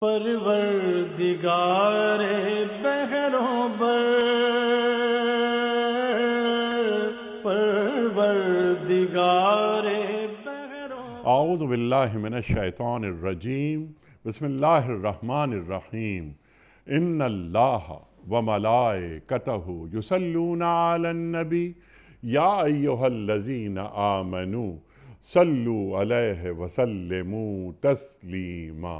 پروردگار بحروں بر، پروردگار بحروں۔ اعوذ باللہ من الشیطان الرجیم، بسم اللہ الرحمن الرحیم۔ ان اللہ وملائکتہ یصلون علی النبی یا ایہا الذین آمنوا صلوا علیہ وسلموا تسلیما۔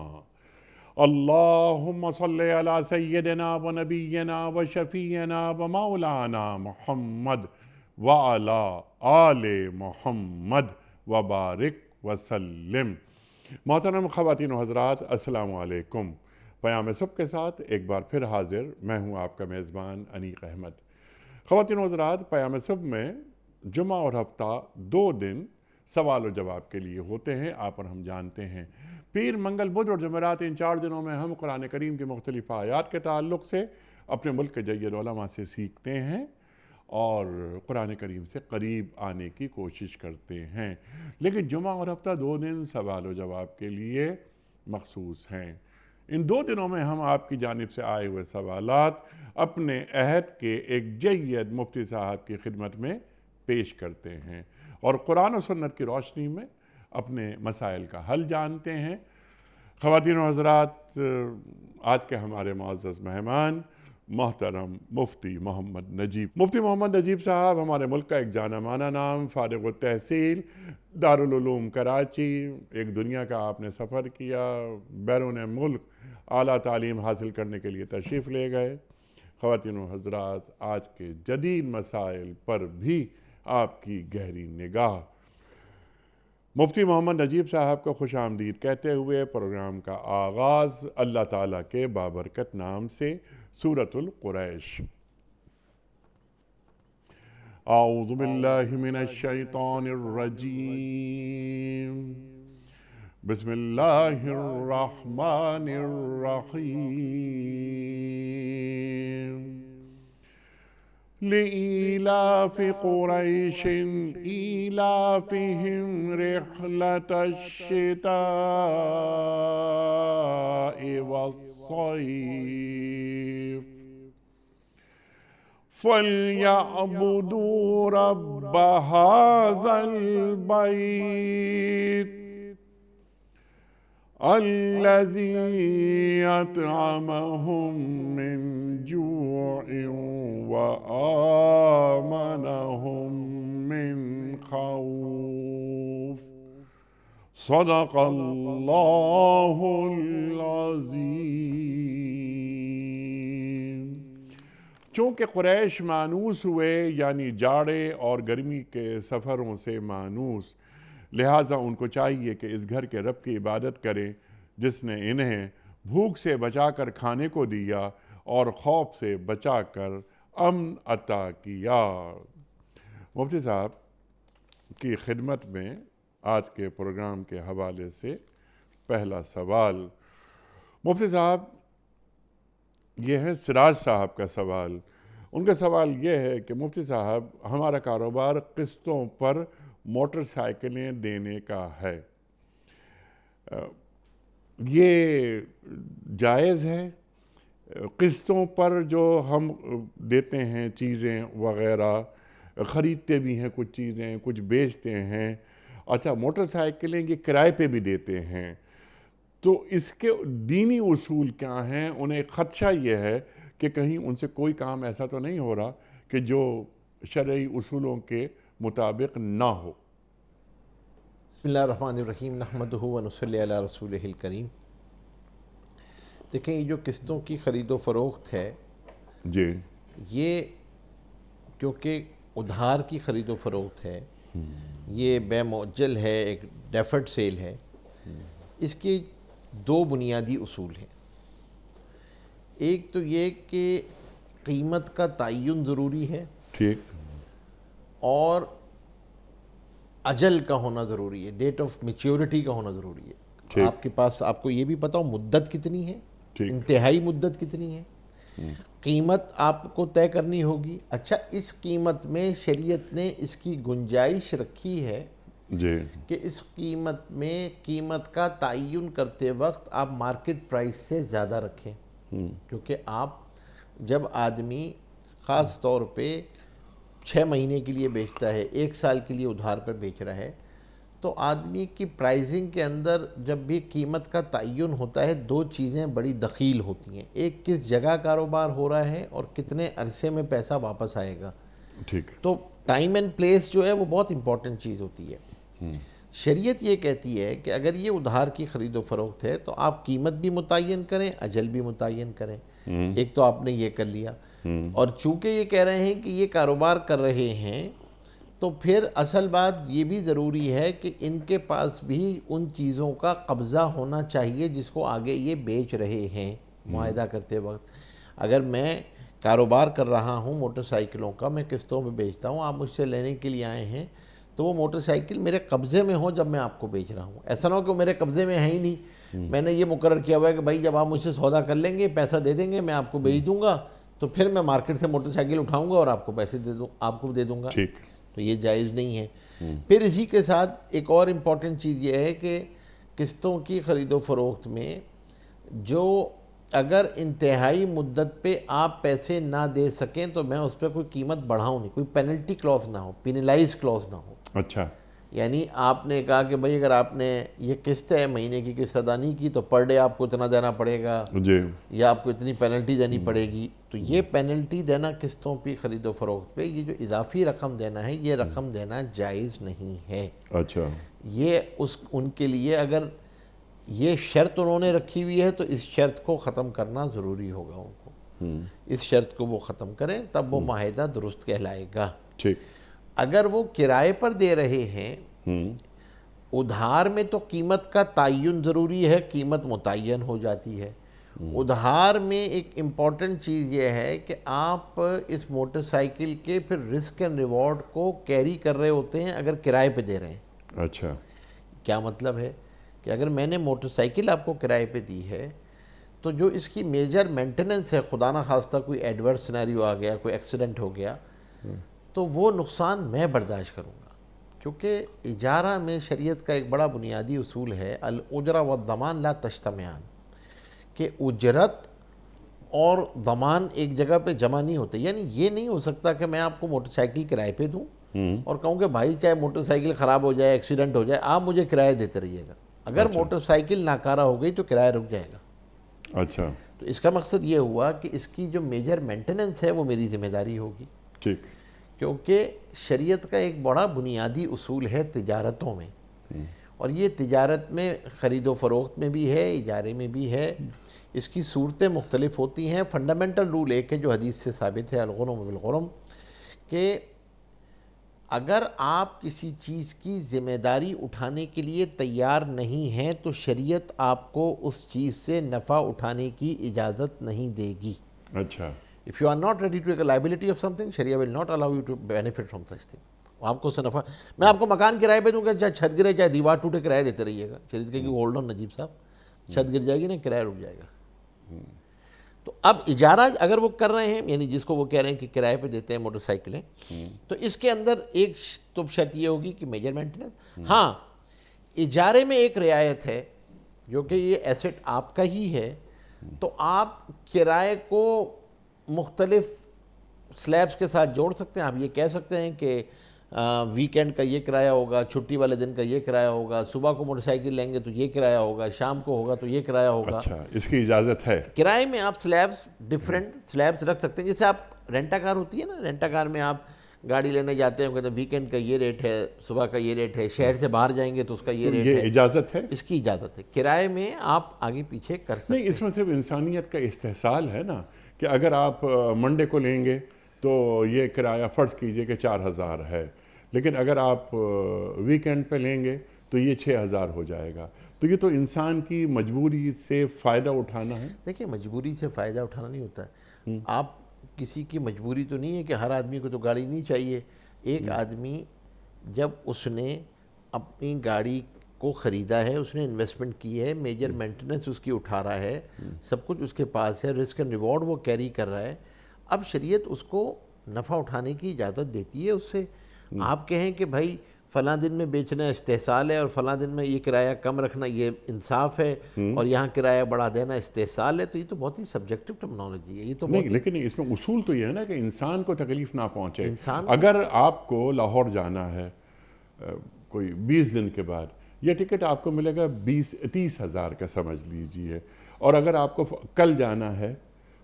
اللہم صل علی سیدنا و نبینا و شفیعنا و مولانا محمد وعلی آل محمد وبارک وسلم۔ محترم خواتین و حضرات، السلام علیکم۔ پیام صبح کے ساتھ ایک بار پھر حاضر میں ہوں آپ کا میزبان انیق احمد۔ خواتین و حضرات، پیام صبح میں جمعہ اور ہفتہ 2 دن سوال و جواب کے لیے ہوتے ہیں، آپ اور ہم جانتے ہیں۔ پیر، منگل، بدھ اور جمعرات، ان 4 دنوں میں ہم قرآن کریم کی مختلف آیات کے تعلق سے اپنے ملک کے جید علماء سے سیکھتے ہیں اور قرآن کریم سے قریب آنے کی کوشش کرتے ہیں، لیکن جمعہ اور ہفتہ 2 دن سوال و جواب کے لیے مخصوص ہیں۔ ان 2 دنوں میں ہم آپ کی جانب سے آئے ہوئے سوالات اپنے عہد کے ایک جید مفتی صاحب کی خدمت میں پیش کرتے ہیں اور قرآن و سنت کی روشنی میں اپنے مسائل کا حل جانتے ہیں۔ خواتین و حضرات، آج کے ہمارے معزز مہمان محترم مفتی محمد نجیب۔ مفتی محمد نجیب صاحب ہمارے ملک کا ایک جانا مانا نام، فارغ التحصیل، دارالعلوم کراچی۔ ایک دنیا کا آپ نے سفر کیا، بیرون ملک اعلیٰ تعلیم حاصل کرنے کے لیے تشریف لے گئے۔ خواتین و حضرات، آج کے جدید مسائل پر بھی آپ کی گہری نگاہ۔ مفتی محمد نجیب صاحب کو خوش آمدید کہتے ہوئے پروگرام کا آغاز اللہ تعالیٰ کے بابرکت نام سے، سورۃ القریش۔ اعوذ باللہ من الشیطان الرجیم، بسم اللہ الرحمن الرحیم۔ لإيلاف قريش إيلافهم رحلة الشتاء والصيف فليعبدوا رب هذا البيت الذي يطعمهم من جوع وآمنهم من خوف۔ صدق اللہ العظیم۔ چونکہ قریش مانوس ہوئے، یعنی جاڑے اور گرمی کے سفروں سے مانوس، لہٰذا ان کو چاہیے کہ اس گھر کے رب کی عبادت کریں جس نے انہیں بھوک سے بچا کر کھانے کو دیا اور خوف سے بچا کر امن عطا کیا۔ مفتی صاحب کی خدمت میں آج کے پروگرام کے حوالے سے پہلا سوال۔ مفتی صاحب، یہ ہے سراج صاحب کا سوال۔ ان کا سوال یہ ہے کہ مفتی صاحب، ہمارا کاروبار قسطوں پر موٹر سائیکلیں دینے کا ہے، یہ جائز ہے؟ قسطوں پر جو ہم دیتے ہیں چیزیں وغیرہ، خریدتے بھی ہیں کچھ چیزیں، کچھ بیچتے ہیں، اچھا موٹر سائیکلیں یہ کرائے پہ بھی دیتے ہیں، تو اس کے دینی اصول کیا ہیں؟ انہیں خدشہ یہ ہے کہ کہیں ان سے کوئی کام ایسا تو نہیں ہو رہا کہ جو شرعی اصولوں کے مطابق نہ ہو۔ بسم اللہ الرحمن الرحیم، نحمدہ و نصلی علی رسولہ الکریم۔ دیکھیں، یہ جو قسطوں کی خرید و فروخت ہے، جی، یہ کیونکہ ادھار کی خرید و فروخت ہے، یہ بے مؤجل ہے، ایک ڈیفرڈ سیل ہے، اس کے 2 بنیادی اصول ہیں۔ ایک تو یہ کہ قیمت کا تعین ضروری ہے، ٹھیک، اور اجل کا ہونا ضروری ہے، ڈیٹ آف میچیورٹی کا ہونا ضروری ہے۔ آپ کے پاس، آپ کو یہ بھی پتا ہو مدت کتنی ہے، انتہائی مدت کتنی ہے، قیمت آپ کو طے کرنی ہوگی۔ اچھا، اس قیمت میں شریعت نے اس کی گنجائش رکھی ہے جی کہ اس قیمت میں قیمت کا تعین کرتے وقت آپ مارکیٹ پرائس سے زیادہ رکھیں، کیونکہ آپ جب آدمی خاص طور پہ 6 مہینے کے لیے بیچتا ہے، 1 سال کے لیے ادھار پر بیچ رہا ہے، تو آدمی کی پرائزنگ کے اندر جب بھی قیمت کا تعین ہوتا ہے 2 چیزیں بڑی دخیل ہوتی ہیں، ایک کس جگہ کاروبار ہو رہا ہے اور کتنے عرصے میں پیسہ واپس آئے گا۔ ٹھیک۔ تو ٹائم اینڈ پلیس جو ہے وہ بہت امپورٹنٹ چیز ہوتی ہے۔ شریعت یہ کہتی ہے کہ اگر یہ ادھار کی خرید و فروخت ہے تو آپ قیمت بھی متعین کریں، اجل بھی متعین کریں۔ ایک تو آپ نے یہ کر لیا، اور چونکہ یہ کہہ رہے ہیں کہ یہ کاروبار کر رہے ہیں تو پھر اصل بات یہ بھی ضروری ہے کہ ان کے پاس بھی ان چیزوں کا قبضہ ہونا چاہیے جس کو آگے یہ بیچ رہے ہیں معاہدہ کرتے وقت۔ اگر میں کاروبار کر رہا ہوں موٹر سائیکلوں کا، میں قسطوں میں بیچتا ہوں، آپ مجھ سے لینے کے لیے آئے ہیں، تو وہ موٹر سائیکل میرے قبضے میں ہو جب میں آپ کو بیچ رہا ہوں۔ ایسا نہ ہو کہ میرے قبضے میں ہے ہی نہیں، میں نے یہ مقرر کیا ہوا ہے کہ بھائی جب آپ مجھ سے سودا کر لیں گے، پیسہ دے دیں گے، میں آپ کو بیچ دوں گا، تو پھر میں مارکیٹ سے موٹر سائیکل اٹھاؤں گا اور آپ کو پیسے آپ کو دے دوں گا۔ ٹھیک۔ تو یہ جائز نہیں ہے۔ پھر اسی کے ساتھ ایک اور امپورٹنٹ چیز یہ ہے کہ قسطوں کی خرید و فروخت میں جو اگر انتہائی مدت پہ آپ پیسے نہ دے سکیں تو میں اس پہ کوئی قیمت بڑھاؤں نہیں، کوئی پینلٹی کلوز نہ ہو، پینلائز کلوز نہ ہو۔ اچھا۔ یعنی آپ نے کہا کہ بھائی اگر آپ نے یہ قسط ہے، مہینے کی قسط ادا نہیں کی تو پر ڈے آپ کو اتنا دینا پڑے گا، جی یا آپ کو اتنی پینلٹی دینی پڑے گی۔ تو یہ پینلٹی دینا قسطوں پہ خرید و فروخت پہ، یہ جو اضافی رقم دینا ہے، یہ رقم دینا جائز نہیں ہے۔ اچھا۔ یہ ان کے لیے اگر یہ شرط انہوں نے رکھی ہوئی ہے تو اس شرط کو ختم کرنا ضروری ہوگا ان کو۔ اس شرط کو وہ ختم کریں تب وہ معاہدہ درست کہلائے گا۔ ٹھیک۔ اگر وہ کرائے پر دے رہے ہیں، ادھار میں تو قیمت کا تعین ضروری ہے، قیمت متعین ہو جاتی ہے۔ ادھار میں ایک امپورٹنٹ چیز یہ ہے کہ آپ اس موٹر سائیکل کے پھر رسک اینڈ ریوارڈ کو کیری کر رہے ہوتے ہیں اگر کرائے پہ دے رہے ہیں۔ اچھا۔ کیا مطلب ہے کہ اگر میں نے موٹر سائیکل آپ کو کرائے پہ دی ہے تو جو اس کی میجر مینٹیننس ہے، خدا نہ خواستہ کوئی ایڈورس سینیریو آ گیا، کوئی ایکسیڈنٹ ہو گیا، تو وہ نقصان میں برداشت کروں گا، کیونکہ اجارہ میں شریعت کا ایک بڑا بنیادی اصول ہے الاجرہ والضمان لا تجتمعان، کہ اجرت اور ضمان ایک جگہ پہ جمع نہیں ہوتے۔ یعنی یہ نہیں ہو سکتا کہ میں آپ کو موٹر سائیکل کرائے پہ دوں اور کہوں کہ بھائی چاہے موٹر سائیکل خراب ہو جائے، ایکسیڈنٹ ہو جائے، آپ مجھے کرایہ دیتے رہیے گا۔ اگر موٹر سائیکل ناکارہ ہو گئی تو کرایہ رک جائے گا۔ اچھا۔ تو اس کا مقصد یہ ہوا کہ اس کی جو میجر مینٹیننس ہے وہ میری ذمہ داری ہوگی، ٹھیک۔ کیونکہ شریعت کا ایک بڑا بنیادی اصول ہے تجارتوں میں، اور یہ تجارت میں خرید و فروخت میں بھی ہے، اجارے میں بھی ہے۔ اس کی صورتیں مختلف ہوتی ہیں۔ فنڈامنٹل رول ایک ہے جو حدیث سے ثابت ہے، الغرم بالغرم، کہ اگر آپ کسی چیز کی ذمہ داری اٹھانے کے لیے تیار نہیں ہیں تو شریعت آپ کو اس چیز سے نفع اٹھانے کی اجازت نہیں دے گی۔ اچھا۔ If you are not ready to take a liability of something, Sharia will not allow you to benefit from such thing. آپ کو اس سے نفع، میں آپ کو مکان کرائے پہ دوں گا، چاہے چھت گرے چاہے دیوار ٹوٹے، کرایہ دیتے رہیے گا۔ شریعت کہے کہ ہولڈ آن نجیب صاحب، چھت گر جائے گی نا، کرایہ رک جائے گا۔ تو اب اجارہ اگر وہ کر رہے ہیں، یعنی جس کو وہ کہہ رہے ہیں کہ کرائے پہ دیتے ہیں موٹر سائیکلیں، تو اس کے اندر ایک تو شرط یہ ہوگی کہ میجر مینٹیننس۔ ہاں، اجارے میں ایک رعایت ہے جو کہ یہ ایسٹ آپ کا ہی ہے، تو آپ کرائے کو مختلف سلیبس کے ساتھ جوڑ سکتے ہیں۔ آپ یہ کہہ سکتے ہیں کہ ویکینڈ کا یہ کرایہ ہوگا، چھٹی والے دن کا یہ کرایہ ہوگا، صبح کو موٹر سائیکل لیں گے تو یہ کرایہ ہوگا، شام کو ہوگا تو یہ کرایہ ہوگا۔ اچھا، اس کی اجازت ہے؟ کرائے میں آپ سلیبس، ڈیفرنٹ سلیبس رکھ سکتے ہیں۔ جیسے آپ رینٹا کار ہوتی ہے نا، رینٹا کار میں آپ گاڑی لینے جاتے ہیں، کہتے ہیں ویکینڈ کا یہ ریٹ ہے، صبح کا یہ ریٹ ہے، شہر سے باہر جائیں گے تو اس کا یہ ریٹ ہے۔ یہ اجازت ہے؟ اس کی اجازت ہے۔ کرائے میں آپ آگے پیچھے کر سکتے ہیں۔ نہیں، اس میں صرف انسانیت کا استحصال ہے نا، کہ اگر آپ منڈے کو لیں گے تو یہ کرایہ فرض کیجئے کہ 4000 ہے، لیکن اگر آپ ویکینڈ پہ لیں گے تو یہ 6000 ہو جائے گا۔ تو یہ تو انسان کی مجبوری سے فائدہ اٹھانا ہے۔ دیکھیں، مجبوری سے فائدہ اٹھانا نہیں ہوتا ہے۔ آپ کسی کی مجبوری تو نہیں ہے کہ ہر آدمی کو تو گاڑی نہیں چاہیے۔ ایک آدمی جب اس نے اپنی گاڑی کو خریدا ہے، اس نے انویسٹمنٹ کی ہے، میجر مینٹیننس اس کی اٹھا رہا ہے، سب کچھ اس کے پاس ہے، رسک اینڈ ریوارڈ وہ کیری کر رہا ہے، اب شریعت اس کو نفع اٹھانے کی اجازت دیتی ہے اس سے۔ آپ کہیں کہ بھائی فلاں دن میں بیچنا استحصال ہے اور فلاں دن میں یہ کرایہ کم رکھنا یہ انصاف ہے اور یہاں کرایہ بڑھا دینا استحصال ہے، تو یہ تو بہت ہی سبجیکٹو ٹرمنالوجی ہے. یہ تو نہیں، لیکن اس میں اصول تو یہ ہے نا کہ انسان کو تکلیف نہ پہنچے. انسان اگر آپ کو لاہور جانا ہے کوئی 20 دن کے بعد، یہ ٹکٹ آپ کو ملے گا 30 ہزار کا سمجھ لیجئے، اور اگر آپ کو کل جانا ہے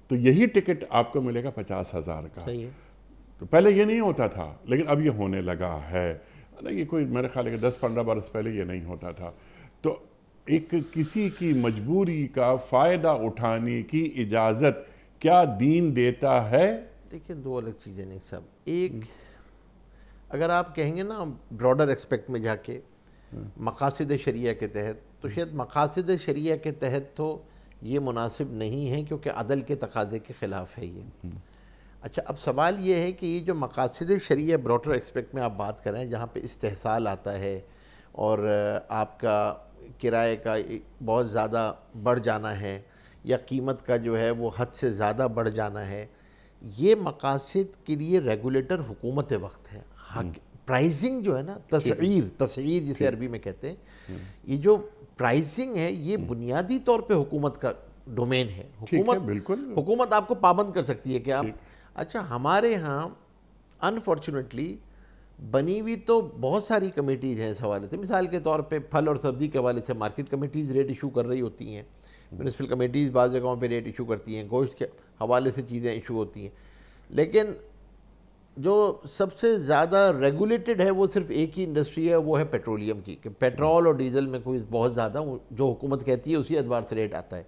تو یہی ٹکٹ آپ کو ملے گا 50,000 کا. صحیح ہے. تو پہلے یہ نہیں ہوتا تھا، لیکن اب یہ ہونے لگا ہے. یہ کوئی میرے خیال ہے کہ 10-15 برس پہلے یہ نہیں ہوتا تھا. تو ایک کسی کی مجبوری کا فائدہ اٹھانے کی اجازت کیا دین دیتا ہے؟ دیکھیں دو الگ چیزیں نہیں صاحب. ایک اگر آپ کہیں گے نا براڈر ایکسپیکٹ میں جا کے مقاصد شریعہ کے تحت، تو شاید مقاصد شریعہ کے تحت تو یہ مناسب نہیں ہے کیونکہ عدل کے تقاضے کے خلاف ہے یہ. اچھا اب سوال یہ ہے کہ یہ جو مقاصد شریعہ براڈر ایکسپیکٹ میں آپ بات کریں جہاں پہ استحصال آتا ہے اور آپ کا کرائے کا بہت زیادہ بڑھ جانا ہے یا قیمت کا جو ہے وہ حد سے زیادہ بڑھ جانا ہے، یہ مقاصد کے لیے ریگولیٹر حکومت وقت ہے. پرائزنگ جو ہے نا، تسعیر جسے عربی میں کہتے ہیں، یہ جو پرائزنگ ہے یہ بنیادی طور پہ حکومت کا ڈومین ہے. حکومت آپ کو پابند کر سکتی ہے کہ آپ. اچھا ہمارے ہاں انفارچونیٹلی بنی ہوئی تو بہت ساری کمیٹیز ہیں اس حوالے سے. مثال کے طور پہ پھل اور سبزی کے حوالے سے مارکیٹ کمیٹیز ریٹ ایشو کر رہی ہوتی ہیں، میونسپل کمیٹیز بعض جگہوں پہ ریٹ ایشو کرتی ہیں، گوشت کے حوالے سے چیزیں ایشو ہوتی ہیں. لیکن جو سب سے زیادہ ریگولیٹڈ ہے وہ صرف ایک ہی انڈسٹری ہے، وہ ہے پیٹرولیم کی، کہ پیٹرول اور ڈیزل میں کوئی بہت زیادہ جو حکومت کہتی ہے اسی اعتبار سے ریٹ آتا ہے.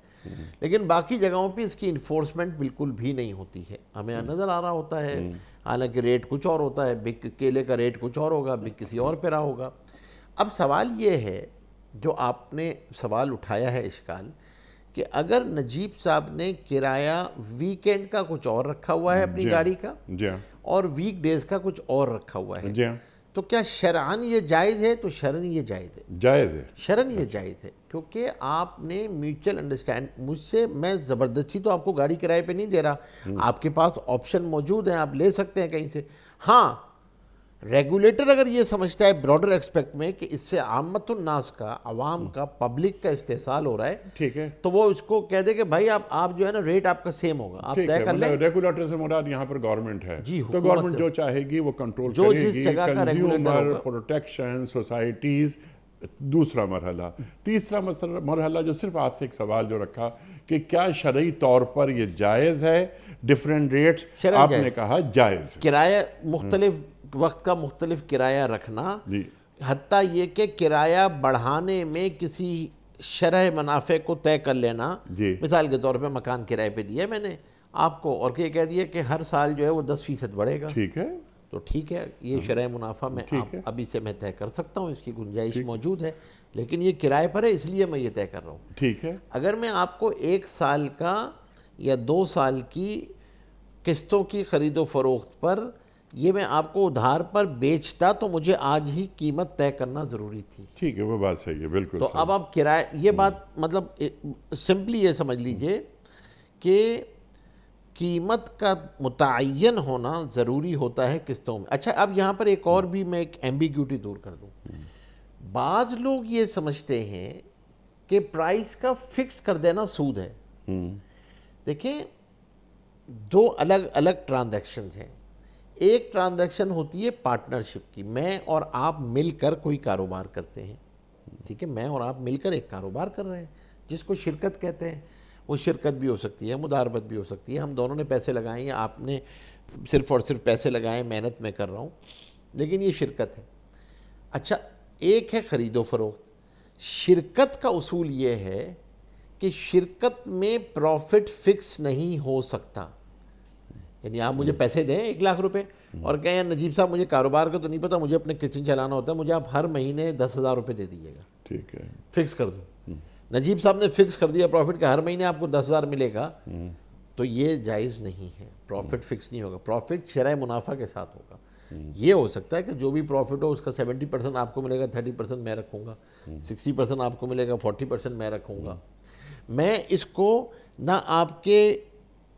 لیکن باقی جگہوں پہ اس کی انفورسمنٹ بالکل بھی نہیں ہوتی ہے. ہمیں نظر آ رہا ہوتا ہے حالانکہ ریٹ کچھ اور ہوتا ہے، بگ کیلے کا ریٹ کچھ اور ہوگا، بگ کسی اور پہ رہا ہوگا. اب سوال یہ ہے جو آپ نے سوال اٹھایا ہے اشکال، کہ اگر نجیب صاحب نے کرایہ ویکینڈ کا کچھ اور رکھا ہوا ہے اپنی گاڑی کا اور ویک ڈیز کا کچھ اور رکھا ہوا ہے، تو کیا شرعاً یہ جائز ہے؟ تو شرعاً یہ جائز ہے. شرعاً یہ جائز ہے کیونکہ آپ نے میوچل انڈرسٹینڈ مجھ سے، میں زبردستی تو آپ کو گاڑی کرائے پہ نہیں دے رہا، آپ کے پاس آپشن موجود ہیں، آپ لے سکتے ہیں کہیں سے. ہاں ریگولیٹر اگر یہ سمجھتا ہے براڈر ایکسپیکٹ میں کہ اس سے عامت الناس کا، عوام کا، پبلک کا استحصال ہو رہا ہے، ٹھیک ہے، تو وہ اس کو کہہ دے کہ بھائی آپ جو ہے نا ریٹ آپ کا سیم ہوگا، آپ طے کر لیں. ریگولیٹر سے مراد یہاں پر گورنمنٹ ہے، جی تو گورنمنٹ جو چاہے گی وہ کنٹرول کرے گی. کنزیومر پروٹیکشن سوسائٹیز دوسرا مرحلہ. تیسرا مرحلہ جو صرف آپ سے ایک سوال جو رکھا کہ کیا شرعی طور پر یہ جائز ہے ڈیفرنٹ ریٹس، آپ نے کہا جائز. کرایہ مختلف وقت کا مختلف کرایہ رکھنا، حتیٰ یہ کہ کرایہ بڑھانے میں کسی شرح منافع کو طے کر لینا. مثال کے طور پہ مکان کرائے پہ دیا میں نے آپ کو اور یہ کہہ دیا کہ ہر سال جو ہے وہ 10% بڑھے گا، ٹھیک ہے، تو ٹھیک ہے یہ شرح منافع میں ابھی سے میں طے کر سکتا ہوں، اس کی گنجائش موجود ہے، لیکن یہ کرائے پر ہے اس لیے میں یہ طے کر رہا ہوں. ٹھیک ہے. اگر میں آپ کو 1 سال کا یا 2 سال کی قسطوں کی خرید و فروخت پر یہ میں آپ کو ادھار پر بیچتا تو مجھے آج ہی قیمت طے کرنا ضروری تھی. ٹھیک ہے، وہ بات صحیح ہے، بالکل. تو اب آپ کرایہ، یہ بات مطلب سمپلی یہ سمجھ لیجئے کہ قیمت کا متعین ہونا ضروری ہوتا ہے قسطوں میں. اچھا اب یہاں پر ایک اور بھی میں ایک ایمبیگیوٹی دور کر دوں. بعض لوگ یہ سمجھتے ہیں کہ پرائس کا فکس کر دینا سود ہے. دیکھیں 2 الگ الگ ٹرانزیکشنز ہیں. ایک ٹرانزیکشن ہوتی ہے پارٹنرشپ کی، میں اور آپ مل کر کوئی کاروبار کرتے ہیں، ٹھیک ہے، میں اور آپ مل کر ایک کاروبار کر رہے ہیں جس کو شرکت کہتے ہیں. وہ شرکت بھی ہو سکتی ہے، مداربت بھی ہو سکتی ہے، ہم دونوں نے پیسے لگائے ہیں، آپ نے صرف اور صرف پیسے لگائے، محنت میں کر رہا ہوں، لیکن یہ شرکت ہے. اچھا ایک ہے خرید و فروخت. شرکت کا اصول یہ ہے کہ شرکت میں پروفٹ فکس نہیں ہو سکتا. یعنی آپ مجھے پیسے دیں 1 لاکھ روپے اور کہیں نجیب صاحب مجھے کاروبار کا تو نہیں پتا، مجھے اپنے کچن چلانا ہوتا ہے، مجھے آپ ہر مہینے 10,000 روپے دے دیجیے گا، ٹھیک ہے، فکس کر دوں. نجیب صاحب نے فکس کر دیا پروفٹ کا ہر مہینے آپ کو 10,000 ملے گا، تو یہ جائز نہیں ہے. پروفٹ فکس نہیں ہوگا، پروفٹ شرح منافع کے ساتھ ہوگا. یہ ہو سکتا ہے کہ جو بھی پروفٹ ہو اس کا 70% آپ کو ملے گا، 30% میں رکھوں گا، 60% آپ کو ملے گا، 40% میں رکھوں گا. میں اس کو نہ آپ کے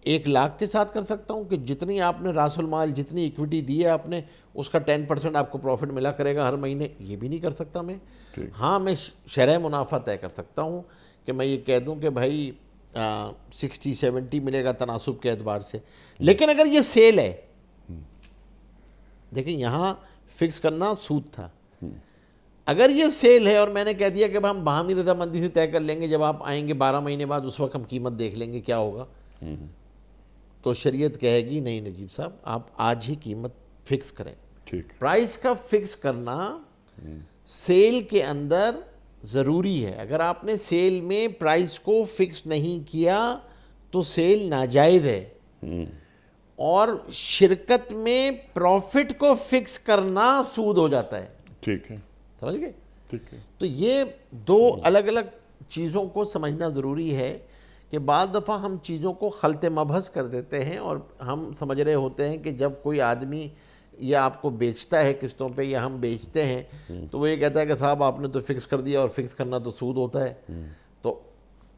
1,00,000 کے ساتھ کر سکتا ہوں کہ جتنی آپ نے راس المال، جتنی ایکویٹی دی ہے آپ نے، اس کا 10% آپ کو پروفٹ ملا کرے گا ہر مہینے، یہ بھی نہیں کر سکتا میں. ہاں میں شرح منافع طے کر سکتا ہوں کہ میں یہ کہہ دوں کہ بھائی 60-70 ملے گا تناسب کے اعتبار سے. لیکن اگر یہ سیل ہے، دیکھیں یہاں فکس کرنا سود تھا. اگر یہ سیل ہے اور میں نے کہہ دیا کہ ہم باہمی رضامندی سے طے کر لیں گے، جب آپ آئیں گے 12 مہینے بعد اس وقت ہم قیمت دیکھ لیں گے کیا ہوگا، تو شریعت کہے گی نہیں نجیب صاحب آپ آج ہی قیمت فکس کریں. پرائس کا فکس کرنا سیل کے اندر ضروری ہے. اگر آپ نے سیل میں پرائس کو فکس نہیں کیا تو سیل ناجائز ہے. اور شرکت میں پروفٹ کو فکس کرنا سود ہو جاتا ہے. ٹھیک ہے، سمجھ گئے؟ ٹھیک ہے. تو یہ دو الگ الگ چیزوں کو سمجھنا ضروری ہے کہ بعض دفعہ ہم چیزوں کو خلط مبحث کر دیتے ہیں اور ہم سمجھ رہے ہوتے ہیں کہ جب کوئی آدمی یا آپ کو بیچتا ہے قسطوں پہ یا ہم بیچتے ہیں تو وہ یہ کہتا ہے کہ صاحب آپ نے تو فکس کر دیا اور فکس کرنا تو سود ہوتا ہے. تو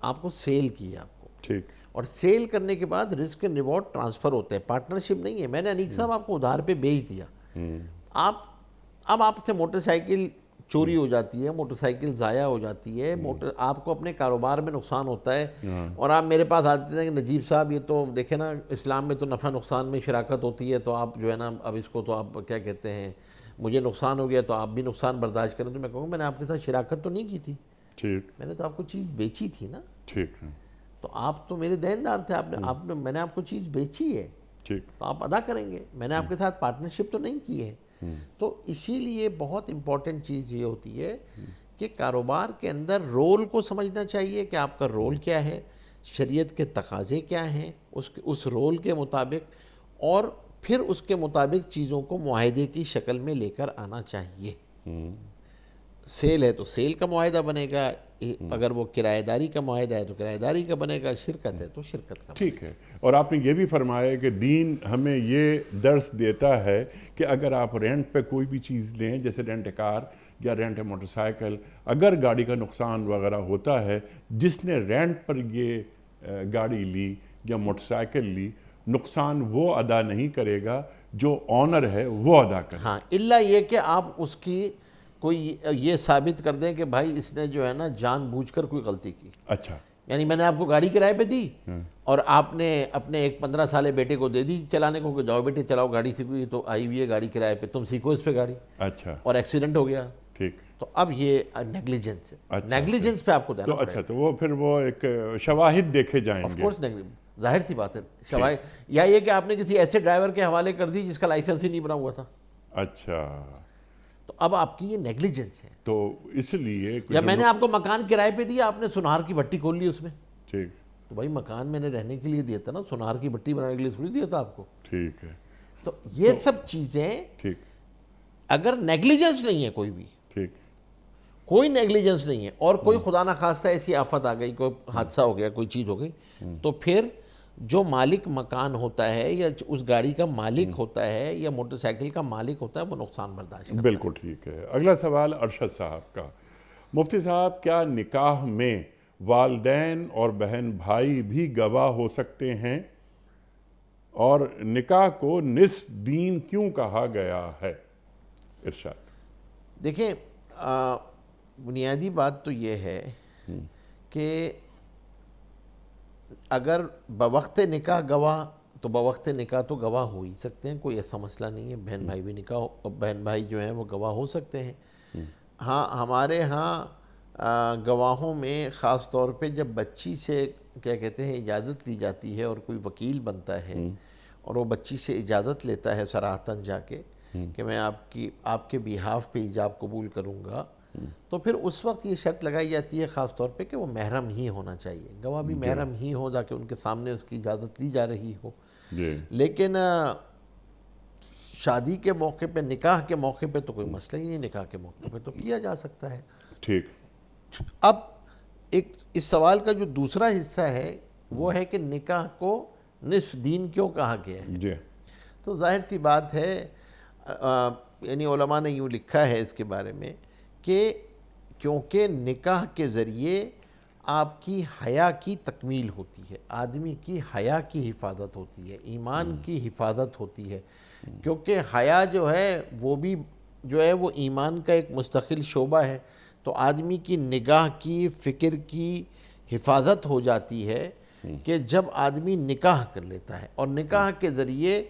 آپ کو سیل کی ہے آپ کو، ٹھیک. اور سیل کرنے کے بعد رسک اینڈ ریوارڈ ٹرانسفر ہوتے ہیں، پارٹنرشپ نہیں ہے. میں نے انیک صاحب آپ کو ادھار پہ بیچ دیا، اب آپ سے موٹر سائیکل چوری ہو جاتی ہے، موٹر سائیکل ضائع ہو جاتی ہے، آپ کو اپنے کاروبار میں نقصان ہوتا ہے اور آپ میرے پاس آتے ہیں کہ نجیب صاحب یہ تو دیکھیں نا اسلام میں تو نفع نقصان میں شراکت ہوتی ہے، تو آپ جو ہے نا اب اس کو تو آپ کیا کہتے ہیں مجھے نقصان ہو گیا تو آپ بھی نقصان برداشت کریں. تو میں کہوں گا میں نے آپ کے ساتھ شراکت تو نہیں کی تھی، ٹھیک. میں نے تو آپ کو چیز بیچی تھی نا. ٹھیک ہے. تو آپ تو میرے دیندار تھے، میں نے آپ کو چیز بیچی ہے تو آپ ادا کریں گے. میں نے آپ کے ساتھ پارٹنرشپ تو نہیں کی ہے. تو اسی لیے بہت امپورٹنٹ چیز یہ ہوتی ہے کہ کاروبار کے اندر رول کو سمجھنا چاہیے کہ آپ کا رول کیا ہے، شریعت کے تقاضے کیا ہیں اس رول کے مطابق، اور پھر اس کے مطابق چیزوں کو معاہدے کی شکل میں لے کر آنا چاہیے. سیل ہے تو سیل کا معاہدہ بنے گا، اگر وہ کرایہ داری کا معاہدہ ہے تو کرایہ داری کا بنے گا، شرکت ہے تو شرکت کا. ٹھیک ہے. اور آپ نے یہ بھی فرمایا کہ دین ہمیں یہ درس دیتا ہے کہ اگر آپ رینٹ پہ کوئی بھی چیز لیں، جیسے رینٹ کار یا رینٹ موٹر سائیکل، اگر گاڑی کا نقصان وغیرہ ہوتا ہے، جس نے رینٹ پر یہ گاڑی لی یا موٹر سائیکل لی، نقصان وہ ادا نہیں کرے گا، جو آنر ہے وہ ادا کرے. ہاں، الا یہ کہ آپ اس کی کوئی یہ ثابت کر دیں کہ بھائی اس نے جو ہے نا جان بوجھ کر کوئی غلطی کی. اچھا. یعنی میں نے آپ کو گاڑی کرائے پہ دی اور آپ نے اپنے ایک 15 سالے بیٹے کو دے دی چلانے کو کہ جاؤ بیٹے چلاؤ گاڑی سیکھو، تو آئی ہوئی ہے گاڑی کرائے پہ، تم سیکھو اس پہ گاڑی. اچھا. اور ایکسیڈنٹ ہو گیا. ٹھیک. تو اب یہ نیگلیجنس ہے. نیگلیجنس پہ آپ کو دینا تو اچھا، تو وہ پھر وہ ایک شواہد دیکھے جائیں آف گے. کورس ظاہر سی بات ہے شواہد، یا یہ کہ آپ نے کسی ایسے ڈرائیور کے حوالے کر دی جس کا لائسنس ہی نہیں بنا ہوا تھا. اچھا. تو اب آپ کی یہ نیگلیجنس ہے. تو اس لیے یا میں نے آپ کو مکان کرائے پہ دیا، آپ نے سنار کی بھٹی کھول لی اس میں. ٹھیک. تو بھائی مکان میں نے رہنے کے لیے دیا تھا نا، سنار کی بھٹی بنانے کے لیے تھوڑی دیا تھا آپ کو. ٹھیک ہے. تو یہ سب چیزیں ٹھیک. اگر نیگلیجنس نہیں ہے کوئی بھی، ٹھیک. کوئی نیگلیجنس نہیں ہے اور کوئی خدا نخواستہ ایسی آفت آ گئی، کوئی حادثہ ہو گیا، کوئی چیز ہو گئی، تو پھر جو مالک مکان ہوتا ہے یا اس گاڑی کا مالک ہوتا ہے یا موٹر سائیکل کا مالک ہوتا ہے وہ نقصان برداشت کرتا ہے. بالکل ٹھیک ہے. اگلا سوال ارشد صاحب کا. مفتی صاحب، کیا نکاح میں والدین اور بہن بھائی بھی گواہ ہو سکتے ہیں؟ اور نکاح کو نصف دین کیوں کہا گیا ہے؟ ارشاد. دیکھیں بنیادی بات تو یہ ہے کہ اگر بوقت نکاح گواہ تو بوقت نکاح تو گواہ ہو ہی سکتے ہیں، کوئی ایسا مسئلہ نہیں ہے. بہن بھائی بھی بہن بھائی جو ہیں وہ گواہ ہو سکتے ہیں. ہاں ہمارے ہاں گواہوں میں خاص طور پہ جب بچی سے کیا کہتے ہیں اجازت لی جاتی ہے اور کوئی وکیل بنتا ہے اور وہ بچی سے اجازت لیتا ہے صراحتاً جا کے کہ میں آپ کے بیہاف پہ ایجاب قبول کروں گا، تو پھر اس وقت یہ شرط لگائی جاتی ہے خاص طور پہ کہ وہ محرم ہی ہونا چاہیے. گواہ بھی محرم ہی ہو تاکہ ان کے سامنے اس کی اجازت لی جا رہی ہو. لیکن شادی کے موقع پہ، نکاح کے موقع پہ تو کوئی مسئلہ ہی نہیں، نکاح کے موقع پہ تو کیا جا سکتا ہے. ٹھیک. اب اس سوال کا جو دوسرا حصہ ہے وہ ہے کہ نکاح کو نصف دین کیوں کہا گیا ہے. جی. تو ظاہر سی بات ہے، یعنی علماء نے یوں لکھا ہے اس کے بارے میں کہ کیونکہ نکاح کے ذریعے آپ کی حیا کی تکمیل ہوتی ہے، آدمی کی حیا کی حفاظت ہوتی ہے، ایمان کی حفاظت ہوتی ہے، کیونکہ حیا جو ہے وہ بھی جو ہے وہ ایمان کا ایک مستقل شعبہ ہے۔ تو آدمی کی نگاہ کی، فکر کی حفاظت ہو جاتی ہے کہ جب آدمی نکاح کر لیتا ہے، اور نکاح کے ذریعے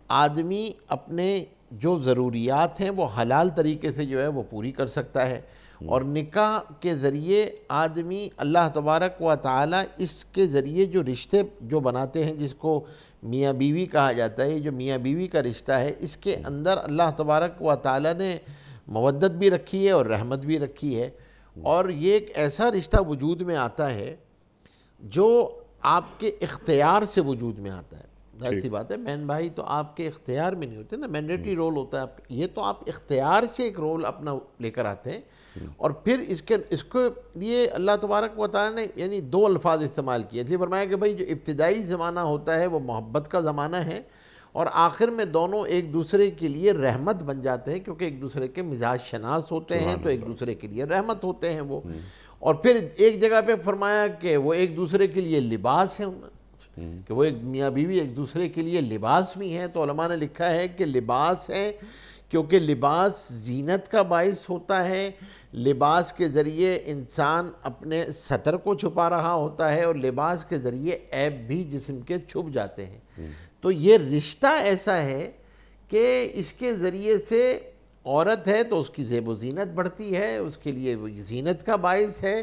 آدمی اپنے جو ضروریات ہیں وہ حلال طریقے سے جو ہے وہ پوری کر سکتا ہے، اور نکاح کے ذریعے آدمی اللہ تبارک و تعالی اس کے ذریعے جو رشتے جو بناتے ہیں، جس کو میاں بیوی کہا جاتا ہے، جو میاں بیوی کا رشتہ ہے، اس کے اندر اللہ تبارک و تعالی نے مودت بھی رکھی ہے اور رحمت بھی رکھی ہے، اور یہ ایک ایسا رشتہ وجود میں آتا ہے جو آپ کے اختیار سے وجود میں آتا ہے۔ ظاہر سی بات ہے، بہن بھائی تو آپ کے اختیار میں نہیں ہوتے نا، مینڈیٹری رول ہوتا ہے آپ، یہ تو آپ اختیار سے ایک رول اپنا لے کر آتے ہیں، اور پھر اس کو لیے اللہ تبارک و تعالیٰ نے یعنی دو الفاظ استعمال کیے، اس لیے فرمایا کہ بھائی جو ابتدائی زمانہ ہوتا ہے وہ محبت کا زمانہ ہے، اور آخر میں دونوں ایک دوسرے کے لیے رحمت بن جاتے ہیں، کیونکہ ایک دوسرے کے مزاج شناس ہوتے ہیں تو ایک دوسرے کے لیے رحمت ہوتے ہیں وہ۔ اور پھر ایک جگہ پہ فرمایا کہ وہ ایک دوسرے کے لیے لباس ہیں، کہ وہ ایک میاں بیوی ایک دوسرے کے لیے لباس بھی ہیں۔ تو علماء نے لکھا ہے کہ لباس ہے کیونکہ لباس زینت کا باعث ہوتا ہے، لباس کے ذریعے انسان اپنے ستر کو چھپا رہا ہوتا ہے، اور لباس کے ذریعے عیب بھی جسم کے چھپ جاتے ہیں۔ تو یہ رشتہ ایسا ہے کہ اس کے ذریعے سے عورت ہے تو اس کی زیب و زینت بڑھتی ہے، اس کے لیے وہ زینت کا باعث ہے،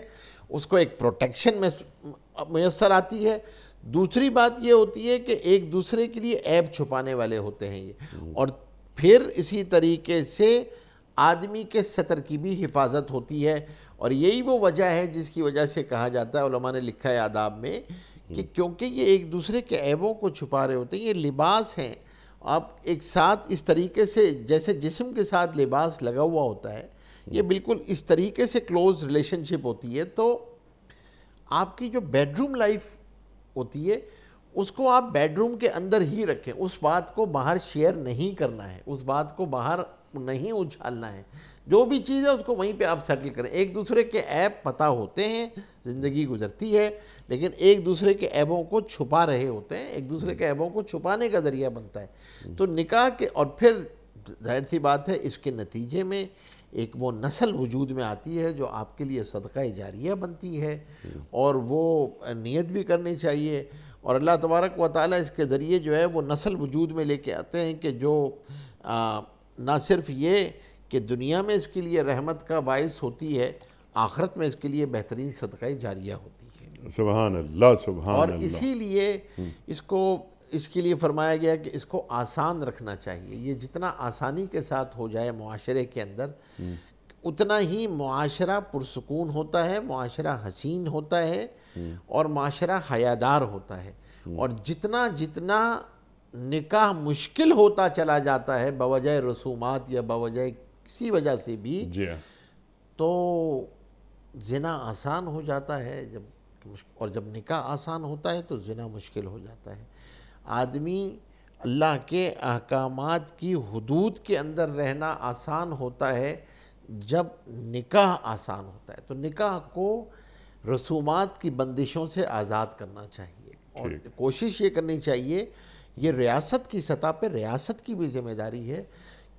اس کو ایک پروٹیکشن میسر آتی ہے۔ دوسری بات یہ ہوتی ہے کہ ایک دوسرے کے لیے عیب چھپانے والے ہوتے ہیں یہ، اور پھر اسی طریقے سے آدمی کے ستر کی بھی حفاظت ہوتی ہے، اور یہی وہ وجہ ہے جس کی وجہ سے کہا جاتا ہے، علماء نے لکھا ہے آداب میں، کہ کیونکہ یہ ایک دوسرے کے عیبوں کو چھپا رہے ہوتے ہیں، یہ لباس ہیں، آپ ایک ساتھ اس طریقے سے جیسے جسم کے ساتھ لباس لگا ہوا ہوتا ہے، یہ بالکل اس طریقے سے کلوز ریلیشن شپ ہوتی ہے۔ تو آپ کی جو بیڈ روم لائف ہوتی ہے اس کو آپ بیڈ روم کے اندر ہی رکھیں، اس بات کو باہر شیئر نہیں کرنا ہے، اس بات کو باہر نہیں اچھالنا ہے، جو بھی چیز ہے اس کو وہیں پہ آپ سیٹل کریں۔ ایک دوسرے کے عیب پتہ ہوتے ہیں، زندگی گزرتی ہے، لیکن ایک دوسرے کے عیبوں کو چھپا رہے ہوتے ہیں، ایک دوسرے کے عیبوں کو چھپانے کا ذریعہ بنتا ہے۔ تو نکاح کے، اور پھر ظاہر سی بات ہے اس کے نتیجے میں ایک وہ نسل وجود میں آتی ہے جو آپ کے لیے صدقہ جاریہ بنتی ہے، اور وہ نیت بھی کرنی چاہیے، اور اللہ تبارک و تعالیٰ اس کے ذریعے جو ہے وہ نسل وجود میں لے کے آتے ہیں کہ جو نہ صرف یہ کہ دنیا میں اس کے لیے رحمت کا باعث ہوتی ہے، آخرت میں اس کے لیے بہترین صدقہ جاریہ ہوتی ہے۔ سبحان اللہ، سبحان اور اللہ۔ اسی لیے اس کے لیے فرمایا گیا کہ اس کو آسان رکھنا چاہیے، یہ جتنا آسانی کے ساتھ ہو جائے معاشرے کے اندر، اتنا ہی معاشرہ پرسکون ہوتا ہے، معاشرہ حسین ہوتا ہے، اور معاشرہ حیادار ہوتا ہے۔ اور جتنا نکاح مشکل ہوتا چلا جاتا ہے بوجہ رسومات یا بوجہ کسی وجہ سے بھی، جی ہاں، تو زنا آسان ہو جاتا ہے، اور جب نکاح آسان ہوتا ہے تو زنا مشکل ہو جاتا ہے۔ آدمی اللہ کے احکامات کی حدود کے اندر رہنا آسان ہوتا ہے جب نکاح آسان ہوتا ہے۔ تو نکاح کو رسومات کی بندشوں سے آزاد کرنا چاہیے، اور کوشش یہ کرنی چاہیے، یہ ریاست کی سطح پہ ریاست کی بھی ذمہ داری ہے،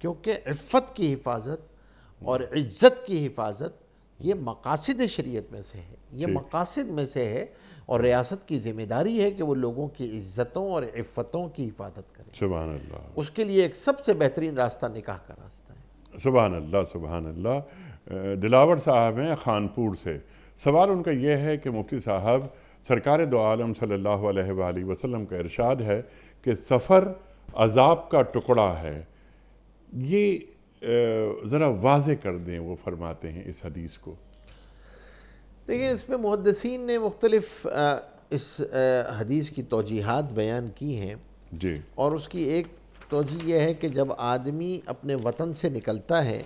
کیونکہ عفت کی حفاظت اور عزت کی حفاظت یہ مقاصد شریعت میں سے ہے، یہ مقاصد میں سے ہے، اور ریاست کی ذمہ داری ہے کہ وہ لوگوں کی عزتوں اور عفتوں کی حفاظت کرے۔ سبحان اللہ، اس کے لیے ایک سب سے بہترین راستہ نکاح کا راستہ ہے۔ سبحان اللہ، سبحان اللہ۔ دلاور صاحب ہیں خانپور سے، سوال ان کا یہ ہے کہ مفتی صاحب، سرکار دو عالم صلی اللہ علیہ وآلہ وسلم کا ارشاد ہے کہ سفر عذاب کا ٹکڑا ہے، یہ ذرا واضح کر دیں، وہ فرماتے ہیں اس حدیث کو۔ دیکھیں، اس میں محدثین نے مختلف اس حدیث کی توجیحات بیان کی ہیں، جی، اور اس کی ایک توجیہ یہ ہے کہ جب آدمی اپنے وطن سے نکلتا ہے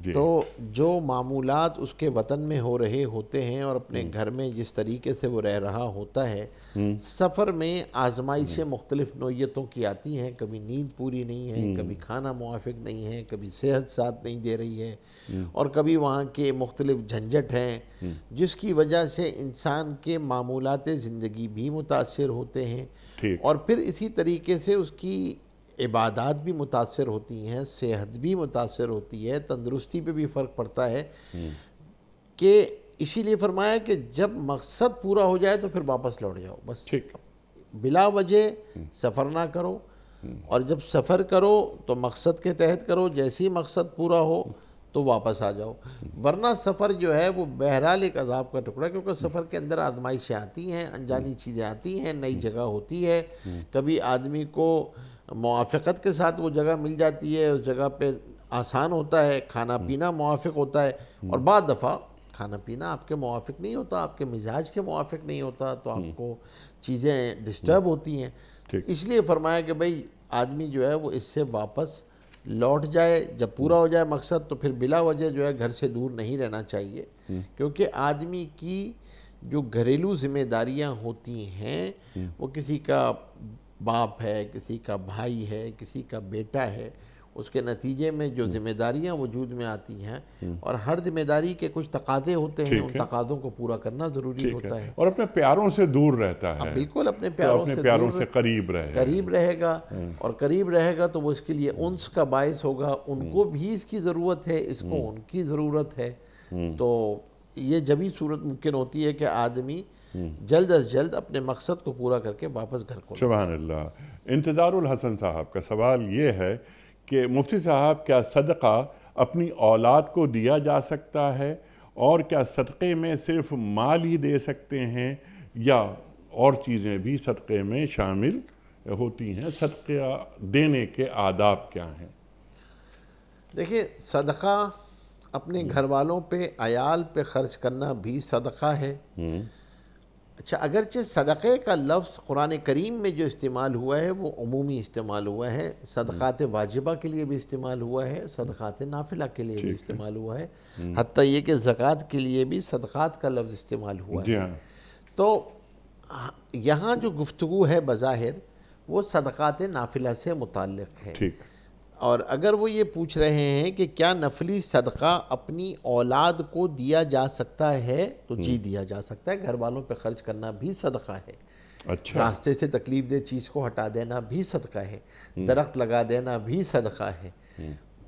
جی تو جو معمولات اس کے وطن میں ہو رہے ہوتے ہیں اور اپنے گھر میں جس طریقے سے وہ رہ رہا ہوتا ہے، سفر میں آزمائشیں مختلف نوعیتوں کی آتی ہیں. کبھی نیند پوری نہیں ہے، کبھی کھانا موافق نہیں ہے، کبھی صحت ساتھ نہیں دے رہی ہے، اور کبھی وہاں کے مختلف جھنجٹ ہیں جس کی وجہ سے انسان کے معمولات زندگی بھی متاثر ہوتے ہیں. ٹھیک. اور پھر اسی طریقے سے اس کی عبادات بھی متاثر ہوتی ہیں، صحت بھی متاثر ہوتی ہے، تندرستی پہ بھی فرق پڑتا ہے. کہ اسی لیے فرمایا کہ جب مقصد پورا ہو جائے تو پھر واپس لوٹ جاؤ. بس ٹھیک. بلا وجہ سفر نہ کرو، اور جب سفر کرو تو مقصد کے تحت کرو. جیسے ہی مقصد پورا ہو تو واپس آ جاؤ. ورنہ سفر جو ہے وہ بہرحال ایک عذاب کا ٹکڑا، کیونکہ سفر کے اندر آزمائشیں آتی ہیں، انجانی چیزیں آتی ہیں، نئی جگہ ہوتی ہے. کبھی آدمی کو موافقت کے ساتھ وہ جگہ مل جاتی ہے، اس جگہ پہ آسان ہوتا ہے، کھانا پینا موافق ہوتا ہے، اور بعض دفعہ کھانا پینا آپ کے موافق نہیں ہوتا، آپ کے مزاج کے موافق نہیں ہوتا، تو آپ کو چیزیں ڈسٹرب ہوتی ہیں. اس لیے فرمایا کہ بھئی آدمی جو ہے وہ اس سے واپس لوٹ جائے. جب پورا ہو جائے مقصد تو پھر بلا وجہ جو ہے گھر سے دور نہیں رہنا چاہیے. کیونکہ آدمی کی جو گھریلو ذمہ داریاں ہوتی ہیں، وہ کسی کا باپ ہے، کسی کا بھائی ہے، کسی کا بیٹا ہے، اس کے نتیجے میں جو ذمہ داریاں وجود میں آتی ہیں، اور ہر ذمہ داری کے کچھ تقاضے ہوتے ہیں، ان تقاضوں کو پورا کرنا ضروری ہوتا ہے. اور اپنے پیاروں سے دور رہتا ہے. بالکل اپنے پیاروں سے قریب رہے گا، اور قریب رہے گا تو وہ اس کے لیے انس کا باعث ہوگا. ان کو بھی اس کی ضرورت ہے، اس کو ان کی ضرورت ہے. تو یہ جبھی صورت ممکن ہوتی ہے کہ آدمی جلد از جلد اپنے مقصد کو پورا کر کے واپس گھر کو. سبحان اللہ. انتظار الحسن صاحب کا سوال یہ ہے کہ مفتی صاحب کیا صدقہ اپنی اولاد کو دیا جا سکتا ہے، اور کیا صدقے میں صرف مال ہی دے سکتے ہیں، یا اور چیزیں بھی صدقے میں شامل ہوتی ہیں؟ صدقہ دینے کے آداب کیا ہیں؟ دیکھیں، صدقہ اپنے گھر والوں پہ، عیال پہ خرچ کرنا بھی صدقہ ہے. اچھا، اگرچہ صدقے کا لفظ قرآن کریم میں جو استعمال ہوا ہے وہ عمومی استعمال ہوا ہے. صدقات واجبہ کے لیے بھی استعمال ہوا ہے، صدقات نافلہ کے لیے بھی استعمال ہوا ہے، حتیٰ یہ کہ زکوٰۃ کے لیے بھی صدقات کا لفظ استعمال ہوا ہے. تو یہاں جو گفتگو ہے بظاہر وہ صدقات نافلہ سے متعلق ہے. اور اگر وہ یہ پوچھ رہے ہیں کہ کیا نفلی صدقہ اپنی اولاد کو دیا جا سکتا ہے، تو جی دیا جا سکتا ہے. گھر والوں پہ خرچ کرنا بھی صدقہ ہے. اچھا. راستے سے تکلیف دہ چیز کو ہٹا دینا بھی صدقہ ہے. درخت لگا دینا بھی صدقہ ہے.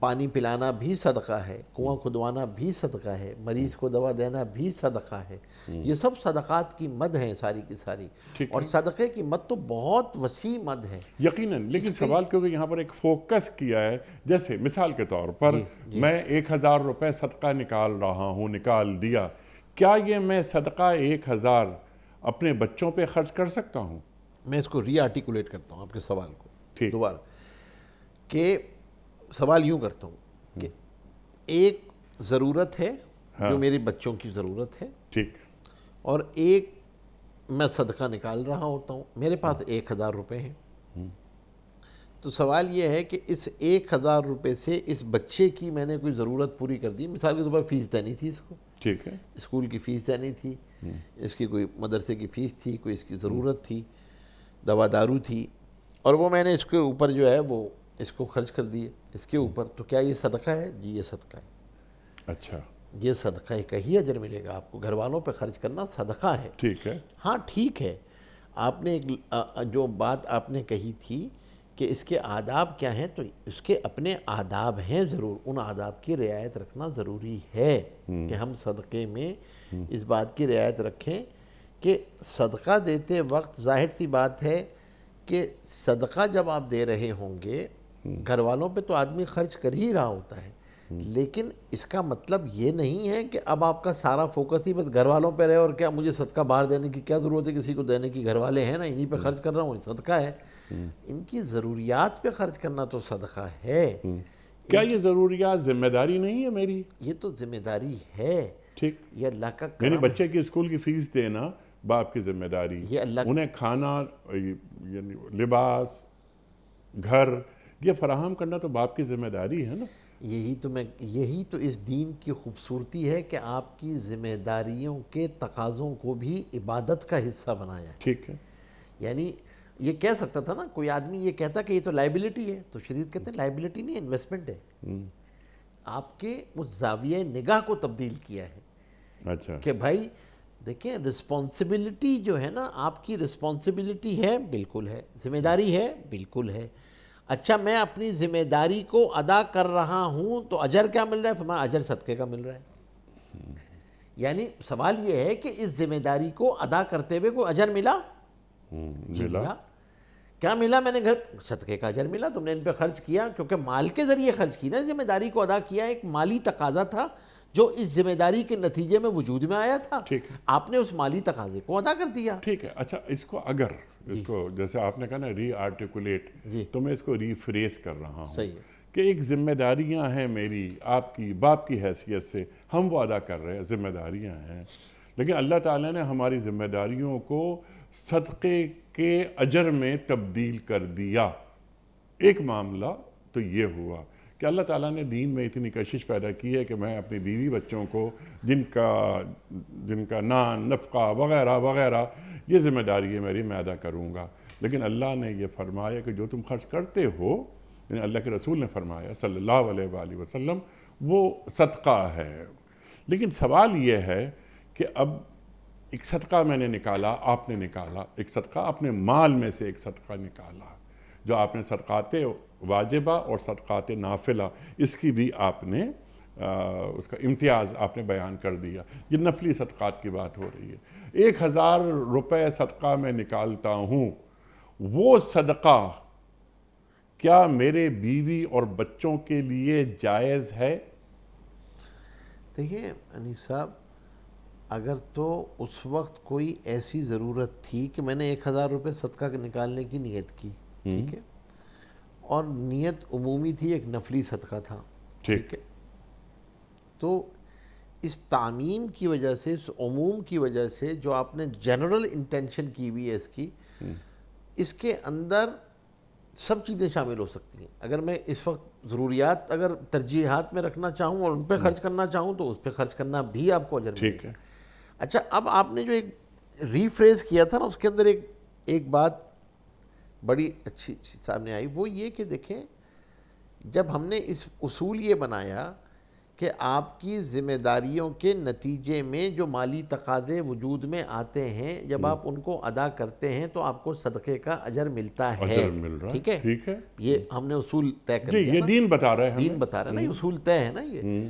پانی پلانا بھی صدقہ ہے. کنواں کھدوانا بھی صدقہ ہے. مریض کو دوا دینا بھی صدقہ ہے. یہ سب صدقات کی مد ہیں ساری کی ساری. اور صدقے کی مد تو بہت وسیع مد ہے یقیناً. لیکن سوال کیونکہ یہاں پر ایک فوکس کیا ہے، جیسے مثال کے طور پر میں 1000 روپے صدقہ نکال رہا ہوں، نکال دیا، کیا یہ میں صدقہ 1000 اپنے بچوں پہ خرچ کر سکتا ہوں؟ میں اس کو ری آرٹیکولیٹ کرتا ہوں آپ کے سوال کو دوبارہ، کہ سوال یوں کرتا ہوں کہ ایک ضرورت ہے جو میرے بچوں کی ضرورت ہے، ٹھیک، اور ایک میں صدقہ نکال رہا ہوتا ہوں. میرے پاس 1000 روپے ہیں. تو سوال یہ ہے کہ اس 1000 روپے سے اس بچے کی میں نے کوئی ضرورت پوری کر دی. مثال کے طور پر فیس دینی تھی اس کو، ٹھیک ہے، اسکول کی فیس دینی تھی، اس کی کوئی مدرسے کی فیس تھی، کوئی اس کی ضرورت تھی، دوا دارو تھی، اور وہ میں نے اس کے اوپر جو ہے وہ اس کو خرچ کر دیے اس کے اوپر. تو کیا یہ صدقہ ہے؟ جی یہ صدقہ ہے. اچھا، یہ صدقہ کا ہی اجر ملے گا آپ کو. گھر والوں پہ خرچ کرنا صدقہ ہے. ٹھیک ہے. ہاں ٹھیک ہے. آپ نے جو بات آپ نے کہی تھی کہ اس کے آداب کیا ہیں، تو اس کے اپنے آداب ہیں ضرور. ان آداب کی رعایت رکھنا ضروری ہے کہ ہم صدقے میں اس بات کی رعایت رکھیں کہ صدقہ دیتے وقت ظاہر سی بات ہے کہ صدقہ جب آپ دے رہے ہوں گے گھر والوں پہ تو آدمی خرچ کر ہی رہا ہوتا ہے، لیکن اس کا مطلب یہ نہیں ہے کہ اب آپ کا سارا فوکس ہی بس گھر والوں پہ رہے، اور کیا مجھے صدقہ باہر دینے کی کیا ضرورت ہے، کسی کو دینے کی، گھر والے ہیں نا، انہی پہ خرچ کر رہا ہوں، صدقہ ہے. ان کی ضروریات پہ خرچ کرنا تو صدقہ ہے. کیا یہ ضروریات ذمہ داری نہیں ہے میری؟ یہ تو ذمہ داری ہے. ٹھیک، یہ اللہ کا کرم. یعنی بچے کی اسکول کی فیس دینا باپ کی ذمہ داری، یہ اللہ، انہیں کھانا، یعنی لباس، گھر، یہ فراہم کرنا تو باپ کی ذمہ داری ہے نا. یہی تو اس دین کی خوبصورتی ہے کہ آپ کی ذمہ داریوں کے تقاضوں کو بھی عبادت کا حصہ بنایا ہے. ٹھیک ہے. یعنی یہ کہہ سکتا تھا نا کوئی آدمی یہ کہتا کہ یہ تو لائبلٹی ہے، تو شریعت کہتے ہیں لائبلٹی نہیں، انویسٹمنٹ ہے. آپ کے اس زاویہ نگاہ کو تبدیل کیا ہے. اچھا. کہ بھائی دیکھیں رسپانسبلٹی جو ہے نا، آپ کی رسپانسبلٹی ہے، بالکل ہے. ذمہ داری ہے، بالکل ہے. اچھا میں اپنی ذمہ داری کو ادا کر رہا ہوں تو اجر کیا مل رہا ہے؟ فرمایا اجر صدقے کا مل رہا ہے. یعنی سوال یہ ہے کہ اس ذمہ داری کو ادا کرتے ہوئے کوئی اجر ملا؟ ملا. کیا ملا؟ میں نے گھر صدقے کا اجر ملا. تم نے ان پہ خرچ کیا، کیونکہ مال کے ذریعے خرچ کی نا، ذمہ داری کو ادا کیا. ایک مالی تقاضا تھا جو اس ذمہ داری کے نتیجے میں وجود میں آیا تھا. ٹھیک ہے. آپ نے اس مالی تقاضے کو ادا کر دیا. ٹھیک ہے. اچھا اس کو اگر اس کو جیسے آپ نے کہا نا ری آرٹیکولیٹ، جی تو میں اس کو ری فریز کر رہا ہوں. صحیح ہے. کہ ایک ذمہ داریاں ہیں میری، آپ کی باپ کی حیثیت سے ہم وہ ادا کر رہے ہیں، ذمہ داریاں ہیں. لیکن اللہ تعالیٰ نے ہماری ذمہ داریوں کو صدقے کے اجر میں تبدیل کر دیا. ایک معاملہ تو یہ ہوا کہ اللہ تعالیٰ نے دین میں اتنی کشش پیدا کی ہے کہ میں اپنی بیوی بچوں کو جن کا نان نفقہ وغیرہ وغیرہ یہ ذمہ داری ہے میری، میں ادا کروں گا. لیکن اللہ نے یہ فرمایا کہ جو تم خرچ کرتے ہو، یعنی اللہ کے رسول نے فرمایا صلی اللہ علیہ وآلہ وسلم، وہ صدقہ ہے. لیکن سوال یہ ہے کہ اب ایک صدقہ میں نے نکالا، آپ نے نکالا، ایک صدقہ اپنے مال میں سے ایک صدقہ نکالا، جو آپ نے صدقات واجبہ اور صدقات نافلہ اس کی بھی آپ نے اس کا امتیاز آپ نے بیان کر دیا. یہ نفلی صدقات کی بات ہو رہی ہے. 1000 روپے صدقہ میں نکالتا ہوں، وہ صدقہ کیا میرے بیوی اور بچوں کے لیے جائز ہے؟ دیکھیے انیس صاحب، اگر تو اس وقت کوئی ایسی ضرورت تھی کہ میں نے 1000 روپے صدقہ نکالنے کی نیت کی، ٹھیک ہے، اور نیت عمومی تھی، ایک نفلی صدقہ تھا، ٹھیک ہے، تو اس تعمیم کی وجہ سے، اس عموم کی وجہ سے جو آپ نے جنرل انٹینشن کی ہوئی ہے اس کے اندر سب چیزیں شامل ہو سکتی ہیں. اگر میں اس وقت ضروریات اگر ترجیحات میں رکھنا چاہوں اور ان پہ خرچ کرنا چاہوں تو اس پہ خرچ کرنا بھی آپ کو اجر ملے گا. ٹھیک ہے. اچھا اب آپ نے جو ایک ریفریز کیا تھا نا، اس کے اندر ایک بات بڑی اچھی سامنے آئی، وہ یہ کہ دیکھیں جب ہم نے اس اصول یہ بنایا کہ آپ کی ذمہ داریوں کے نتیجے میں جو مالی تقاضے وجود میں آتے ہیں، جب آپ ان کو ادا کرتے ہیں تو آپ کو صدقے کا اجر ملتا ہے. اجر مل رہا ہے. ٹھیک ہے. ٹھیک ہے. یہ ہم نے اصول طے کر جی دیا یہ نا، دین بتا رہے ہیں، دین بتا رہا ہے نا، یہ اصول طے ہے نا یہ.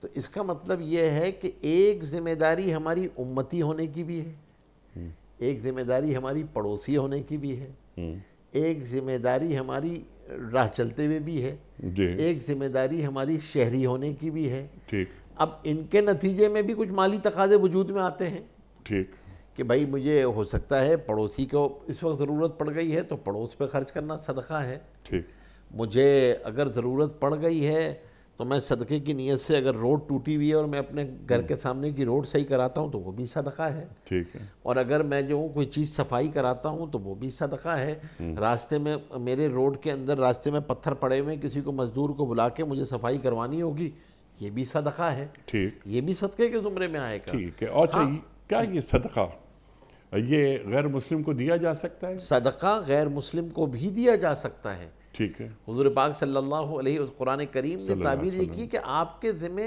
تو اس کا مطلب یہ ہے کہ ایک ذمہ داری ہماری امتی ہونے کی بھی ہے، ایک ذمہ داری ہماری پڑوسی ہونے کی بھی ہے، ایک ذمہ داری ہماری راہ چلتے ہوئے بھی ہے، ایک ذمہ داری ہماری شہری ہونے کی بھی ہے. ٹھیک. اب ان کے نتیجے میں بھی کچھ مالی تقاضے وجود میں آتے ہیں. ٹھیک. کہ بھائی مجھے ہو سکتا ہے پڑوسی کو اس وقت ضرورت پڑ گئی ہے تو پڑوس پہ خرچ کرنا صدقہ ہے. ٹھیک. مجھے اگر ضرورت پڑ گئی ہے تو میں صدقے کی نیت سے اگر روڈ ٹوٹی ہوئی ہے اور میں اپنے گھر کے سامنے کی روڈ صحیح کراتا ہوں تو وہ بھی صدقہ ہے. ٹھیک ہے. اور اگر میں جو کوئی چیز صفائی کراتا ہوں تو وہ بھی صدقہ ہے. راستے میں میرے روڈ کے اندر راستے میں پتھر پڑے ہوئے، کسی کو مزدور کو بلا کے مجھے صفائی کروانی ہوگی، یہ بھی صدقہ ہے. ٹھیک. یہ بھی صدقے کے زمرے میں آئے گا. ٹھیک ہے. اور کیا یہ صدقہ یہ غیر مسلم کو دیا جا سکتا ہے؟ صدقہ غیر مسلم کو بھی دیا جا سکتا ہے. ٹھیک ہے. حضور پاک صلی اللہ علیہ وسلم قرآن کریم نے تعبیر یہ کی کہ آپ کے ذمہ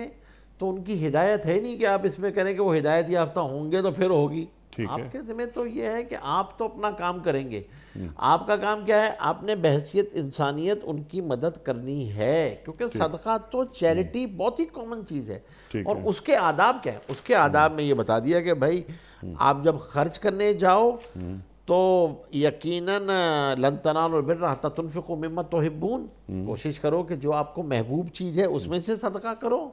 تو ان کی ہدایت ہے نہیں کہ آپ اس میں کریں کہ وہ ہدایت یافتہ ہوں گے تو پھر ہوگی. آپ کے ذمہ تو یہ ہے کہ آپ تو اپنا کام کریں گے. آپ کا کام کیا ہے؟ آپ نے بحیثیت انسانیت ان کی مدد کرنی ہے، کیونکہ صدقہ تو چیریٹی بہت ہی کامن چیز ہے. اور اس کے آداب کیا ہے؟ اس کے آداب میں یہ بتا دیا کہ بھائی آپ جب خرچ کرنے جاؤ تو یقیناً لن تنالوا البر حتی تنفقوا مما تحبون، کوشش کرو کہ جو آپ کو محبوب چیز ہے اس میں سے صدقہ کرو.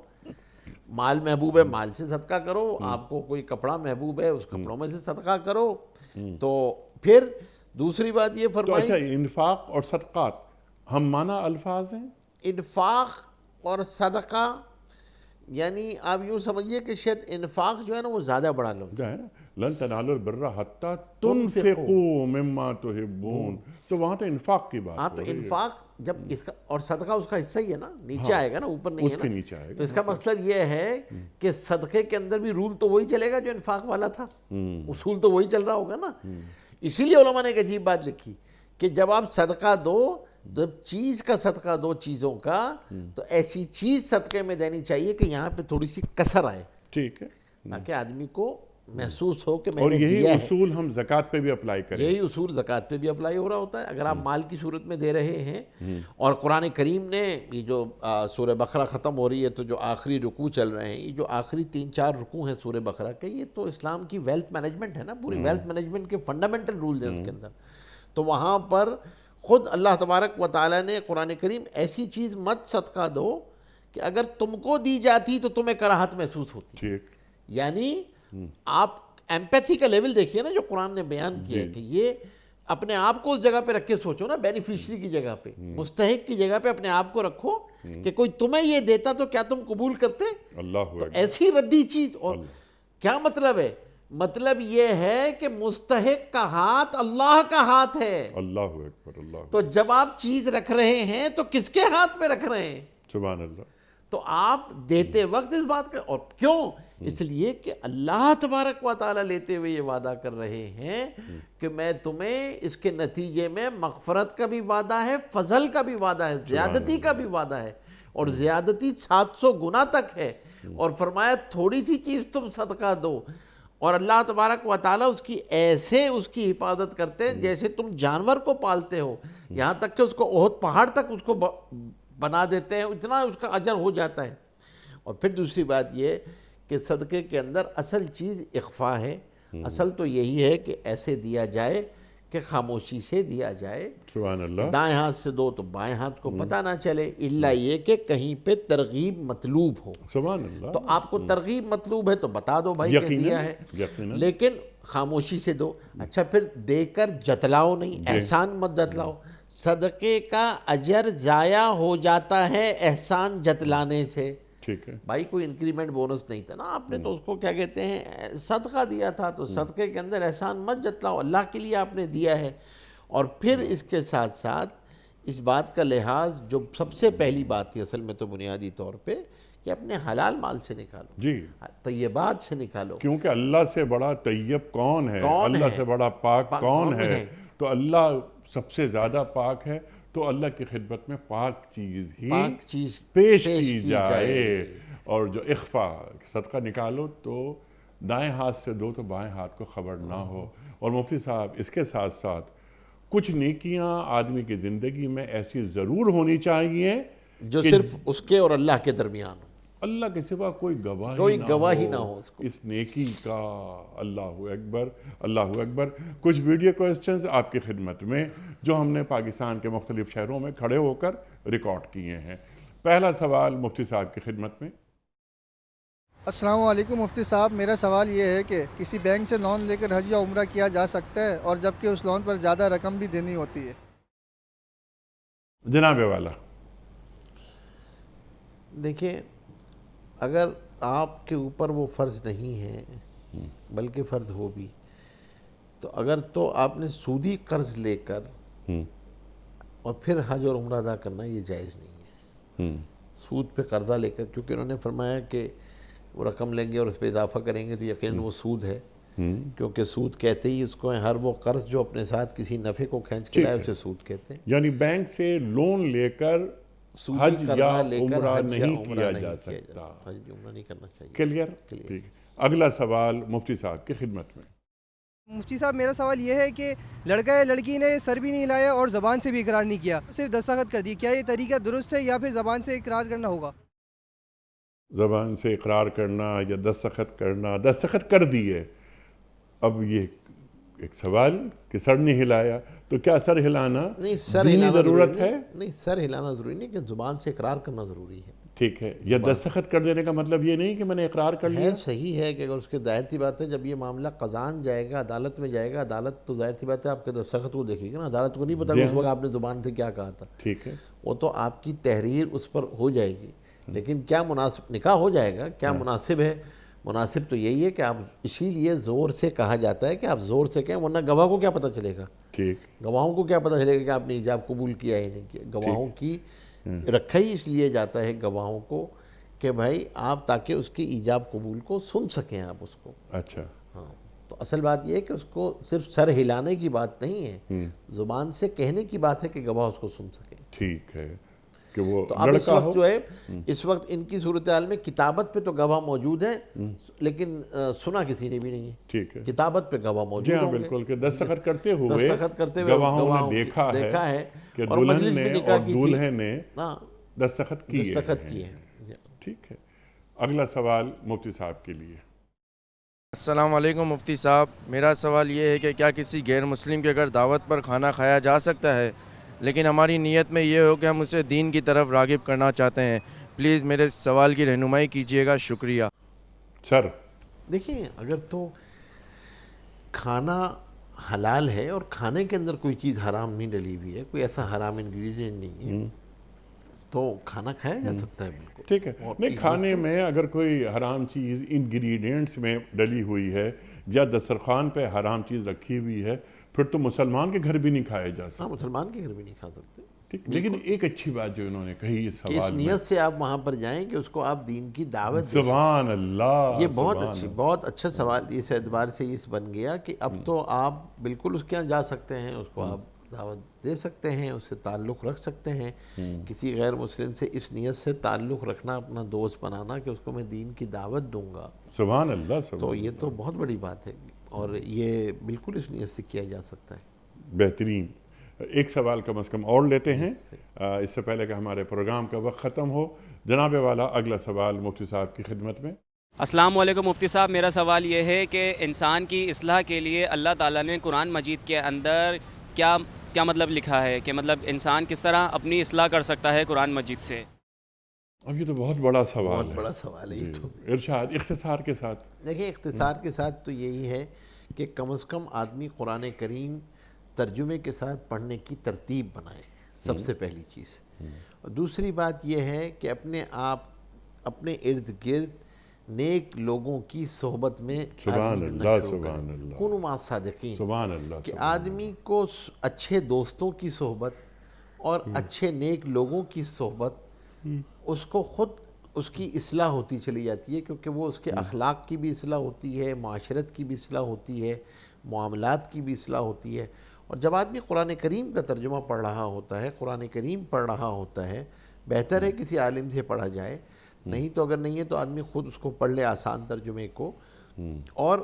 مال محبوب ہے، مال سے صدقہ کرو. آپ کو کوئی کپڑا محبوب ہے، اس کپڑوں میں سے صدقہ کرو. تو پھر دوسری بات یہ فرمائی، اچھا انفاق اور صدقات ہم معنی الفاظ ہیں؟ انفاق اور صدقہ یعنی آپ یوں سمجھیے کہ شاید انفاق جو ہے نا وہ زیادہ بڑا لفظ ہے نا، لن تنالوا البر حتی تنفقوا مما تحبون، تو وہاں تو انفاق کی بات ہاں تو ہو رہی ہے، انفاق جب اس کا اور صدقہ اس کا حصہ ہی ہے نا، نیچے آئے گا نا، اوپر نہیں اس ہے کے نا. نیچے آئے تو گا. اس کا مقصد یہ ہے کہ صدقے کے اندر بھی رول تو وہی چلے گا جو انفاق والا تھا، اصول تو وہی چل رہا ہوگا نا. اسی لیے علماء نے ایک عجیب بات لکھی کہ جب آپ صدقہ دو، جب چیز کا صدقہ دو چیزوں کا، تو ایسی چیز صدقے میں دینی چاہیے کہ یہاں پہ تھوڑی سی کسر آئے، ٹھیک ہے. تاکہ آدمی کو محسوس ہو کہ میں اور نے یہی دیا ہے. اصول ہم زکوٰۃ پہ بھی اپلائی کریں. یہی اصول زکوٰۃ پہ بھی اپلائی ہو رہا ہوتا ہے. اگر آپ مال کی صورت میں دے رہے ہیں، اور قرآن کریم نے یہ جو سورہ بقرہ ختم ہو رہی ہے تو جو آخری رکوع چل رہے ہیں، یہ جو آخری 3-4 رکوع ہیں سورہ بقرہ کے، یہ تو اسلام کی ویلتھ مینجمنٹ ہے نا، پوری ویلتھ مینجمنٹ کے فنڈامنٹل رولز ہیں اس کے اندر. تو وہاں پر خود اللہ تبارک و تعالیٰ نے قرآن کریم ایسی چیز مت صدقہ دو کہ اگر تم کو دی جاتی تو تمہیں کراہت محسوس ہوتی. ٹھیک. یعنی آپ ایمپیتھی کا لیول دیکھیے نا جو قرآن نے بیان کیا کہ یہ اپنے آپ کو اس جگہ پہ رکھ کے سوچو نا، بینیفیشری کی جگہ پہ، مستحق کی جگہ پہ اپنے آپ کو رکھو کہ کوئی تمہیں یہ دیتا تو کیا تم قبول کرتے؟ اللہ تو ایسی ردی چیز. اور کیا مطلب ہے؟ مطلب یہ ہے کہ مستحق کا ہاتھ اللہ کا ہاتھ ہے. اللہ اکبر. اللہ تو جب آپ چیز رکھ رہے ہیں تو کس کے ہاتھ پہ رکھ رہے ہیں؟ سبحان اللہ. تو آپ دیتے وقت اس بات کا، اور کیوں؟ اس لیے کہ اللہ تبارک و تعالیٰ لیتے ہوئے یہ وعدہ کر رہے ہیں کہ میں تمہیں اس کے نتیجے میں مغفرت کا بھی وعدہ ہے، فضل کا بھی وعدہ ہے، زیادتی کا بھی وعدہ ہے، اور زیادتی 700 گنا تک ہے. اور فرمایا تھوڑی سی چیز تم صدقہ دو، اور اللہ تبارک و تعالیٰ اس کی ایسے اس کی حفاظت کرتے ہیں جیسے تم جانور کو پالتے ہو، یہاں تک کہ اس کو احد پہاڑ تک اس کو بنا دیتے ہیں، اتنا اس کا اجر ہو جاتا ہے. اور پھر دوسری بات یہ کہ صدقے کے اندر اصل چیز اخفا ہے. اصل تو یہی ہے کہ ایسے دیا جائے کہ خاموشی سے دیا جائے. سبحان اللہ. دائیں ہاتھ سے دو تو بائیں ہاتھ کو پتہ نہ چلے، الا یہ کہ کہیں پہ ترغیب مطلوب ہو. سبحان اللہ. تو آپ کو ترغیب مطلوب ہے تو بتا دو بھائی کہ دیا ہے، یقیناً. لیکن خاموشی سے دو. اچھا پھر دے کر جتلاؤ نہیں، احسان مت جتلاؤ. صدقے کا اجر ضائع ہو جاتا ہے احسان جتلانے سے. ٹھیک ہے. بھائی کوئی انکریمنٹ بونس نہیں تھا نا، آپ نے تو اس کو کیا کہتے ہیں صدقہ دیا تھا، تو صدقے کے اندر احسان مت جتلاؤ، اللہ کے لیے آپ نے دیا ہے. اور پھر اس کے ساتھ ساتھ اس بات کا لحاظ جو سب سے پہلی بات تھی اصل میں تو بنیادی طور پہ کہ اپنے حلال مال سے نکالو، جی. طیبات سے نکالو. کیونکہ اللہ سے بڑا طیب کون ہے؟ اللہ سے بڑا پاک کون ہے؟ تو اللہ سب سے زیادہ پاک ہے، تو اللہ کی خدمت میں پاک چیز ہی پاک چیز پیش کی جائے. اور جو اخفا صدقہ نکالو تو دائیں ہاتھ سے دو تو بائیں ہاتھ کو خبر نہ ہو. اور مفتی صاحب اس کے ساتھ ساتھ کچھ نیکیاں آدمی کی زندگی میں ایسی ضرور ہونی چاہیے جو صرف اس کے اور اللہ کے درمیان ہو، اللہ کے سوا کوئی گواہی نہ ہو اس نیکی کا. اللہ اکبر. اللہ اکبر. کچھ ویڈیو کوسچنز آپ کی خدمت میں جو ہم نے پاکستان کے مختلف شہروں میں کھڑے ہو کر ریکارڈ کیے ہیں. پہلا سوال مفتی صاحب کی خدمت میں. السلام علیکم مفتی صاحب، میرا سوال یہ ہے کہ کسی بینک سے لون لے کر حج یا عمرہ کیا جا سکتا ہے، اور جبکہ اس لون پر زیادہ رقم بھی دینی ہوتی ہے؟ جناب والا. دیکھیں اگر آپ کے اوپر وہ فرض نہیں ہے بلکہ فرض ہو بھی، تو اگر تو آپ نے سودی قرض لے کر اور پھر حج اور عمرہ ادا کرنا یہ جائز نہیں ہے. سود پہ قرضہ لے کر، کیونکہ انہوں نے فرمایا کہ وہ رقم لیں گے اور اس پہ اضافہ کریں گے تو یقیناً وہ سود ہے. کیونکہ سود کہتے ہی اس کو ہر وہ قرض جو اپنے ساتھ کسی نفع کو کھینچ کے لائے اسے سود کہتے ہیں. یعنی بینک سے لون لے کر حج یا عمرہ نہیں کیا جا سکتا. حج عمرہ نہیں کرنا چاہیے. کلیئر. ٹھیک. اگلا سوال مفتی صاحب کی خدمت میں. مفتی صاحب میرا سوال یہ ہے کہ لڑکا یا لڑکی نے سر بھی نہیں ہلایا اور زبان سے بھی اقرار نہیں کیا، صرف دستخط کر دی، کیا یہ طریقہ درست ہے یا پھر زبان سے اقرار کرنا ہوگا؟ زبان سے اقرار کرنا یا دستخط کرنا، دستخط کر دیے. اب یہ ایک سوال کہ سر نہیں ہلایا، تو کیا سر ہلانا دینی ضرورت ہے؟ نہیں، سر ہلانا ضروری نہیں، کہ زبان سے اقرار کرنا ضروری ہے. ٹھیک ہے. یا دستخط کر دینے کا مطلب یہ نہیں کہ میں نے اقرار کر لیا. صحیح ہے کہ اگر اس کے ظاہر سی بات ہے جب یہ معاملہ قضان جائے گا، عدالت میں جائے گا، عدالت تو ظاہر سی بات ہے آپ کے دستخط کو دیکھے گی نا، عدالت کو نہیں پتا کہ اس وقت آپ نے زبان سے کیا کہا تھا. ٹھیک ہے. وہ تو آپ کی تحریر اس پر ہو جائے گی. لیکن کیا مناسب نکاح ہو جائے گا، کیا مناسب ہے؟ مناسب تو یہی ہے کہ آپ، اسی لیے زور سے کہا جاتا ہے کہ آپ زور سے کہیں، ورنہ گواہ کو کیا پتہ چلے گا؟ ٹھیک، گواہوں کو کیا پتہ چلے گا کہ آپ نے ایجاب قبول کیا ہے نہیں کیا؟ گواہوں کی رکھا ہی اس لیے جاتا ہے گواہوں کو کہ بھائی آپ تاکہ اس کی ایجاب قبول کو سن سکیں آپ اس کو. اچھا، ہاں، تو اصل بات یہ ہے کہ اس کو صرف سر ہلانے کی بات نہیں ہے، زبان سے کہنے کی بات ہے کہ گواہ اس کو سن سکیں. ٹھیک ہے کہ وہ تو اب اس لڑکا ہو. وقت جو ہے، اس وقت ان کی صورتحال میں کتابت پہ تو گواہ موجود ہے، لیکن سنا کسی نے بھی نہیں ہے. ٹھیک ہے، کتابت پہ گواہ موجود جی ہاں ہوں گے، بالکل، کہ دستخط کرتے ہوئے دستخط کرتے ہوئے گواہوں نے دیکھا ہے کہ اور دلہن مجلس نے بھی نکاح اور کی تھی. دولہے نے ہاں، دستخط کیے دستخط ہیں. کیے ہیں. ٹھیک ہے، اگلا سوال مفتی صاحب کے لیے. السلام علیکم مفتی صاحب، میرا سوال یہ ہے کہ کیا کسی غیر مسلم کے گھر دعوت پر کھانا کھایا جا سکتا ہے، لیکن ہماری نیت میں یہ ہو کہ ہم اسے دین کی طرف راغب کرنا چاہتے ہیں؟ پلیز میرے سوال کی رہنمائی کیجیے گا، شکریہ. سر، دیکھیں، اگر تو کھانا حلال ہے اور کھانے کے اندر کوئی چیز حرام نہیں ڈلی ہوئی ہے، کوئی ایسا حرام انگریڈینٹ نہیں ہے، تو کھانا کھایا جا سکتا ہے بالکل. ٹھیک ہے. نہیں، کھانے میں اگر کوئی حرام چیز انگریڈینٹس میں ڈلی ہوئی ہے یا دسترخوان پہ حرام چیز رکھی ہوئی ہے، پھر تو مسلمان کے گھر بھی نہیں کھایا جا ہاں، سکتا. مسلمان کے گھر بھی نہیں کھا سکتے. ٹھیک، لیکن ایک اچھی بات جو انہوں نے کہی اس کہ اس سوال میں، نیت سے آپ وہاں پر جائیں کہ اس کو آپ دین کی دعوت دیں. سبحان اللہ، یہ بہت سبحان اچھی، اللہ. بہت اچھا سوال اس اعتبار سے اس بن گیا کہ اب تو آپ بالکل اس کے یہاں جا سکتے ہیں، اس کو آپ دعوت دے سکتے ہیں، اس سے تعلق رکھ سکتے ہیں. کسی غیر مسلم سے اس نیت سے تعلق رکھنا، اپنا دوست بنانا کہ اس کو میں دین کی دعوت دوں گا، سبحان اللہ، سبحان تو یہ اللہ. تو بہت بڑی بات ہے، اور یہ بالکل اس نیت سے کیا جا سکتا ہے. بہترین. ایک سوال کم از کم اور لیتے ہیں اس سے پہلے کہ ہمارے پروگرام کا وقت ختم ہو. جناب والا، اگلا سوال مفتی صاحب کی خدمت میں. السلام علیکم مفتی صاحب، میرا سوال یہ ہے کہ انسان کی اصلاح کے لیے اللہ تعالیٰ نے قرآن مجید کے اندر کیا مطلب لکھا ہے، کہ مطلب انسان کس طرح اپنی اصلاح کر سکتا ہے قرآن مجید سے؟ اب یہ تو بہت بڑا سوال ہے. بہت بڑا سوال ہے یہ تو. ارشاد اختصار کے ساتھ. دیکھیں، اختصار کے ساتھ تو یہی ہے کہ کم از کم آدمی قرآن کریم ترجمے کے ساتھ پڑھنے کی ترتیب بنائے، سب سے پہلی چیز. اور دوسری بات یہ ہے کہ اپنے ارد گرد نیک لوگوں کی صحبت میں سبحان اللہ، سبحان اللہ، کونوا مع الصادقین، سبحان اللہ. کہ آدمی کو اچھے دوستوں کی صحبت اور اچھے نیک لوگوں کی صحبت، اس کو خود اس کی اصلاح ہوتی چلی جاتی ہے، کیونکہ وہ اس کے اخلاق کی بھی اصلاح ہوتی ہے، معاشرت کی بھی اصلاح ہوتی ہے، معاملات کی بھی اصلاح ہوتی ہے. اور جب آدمی قرآن کریم کا ترجمہ پڑھ رہا ہوتا ہے، قرآن کریم پڑھ رہا ہوتا ہے، بہتر ہے کسی عالم سے پڑھا جائے، نہیں تو اگر نہیں ہے تو آدمی خود اس کو پڑھ لے آسان ترجمے کو، اور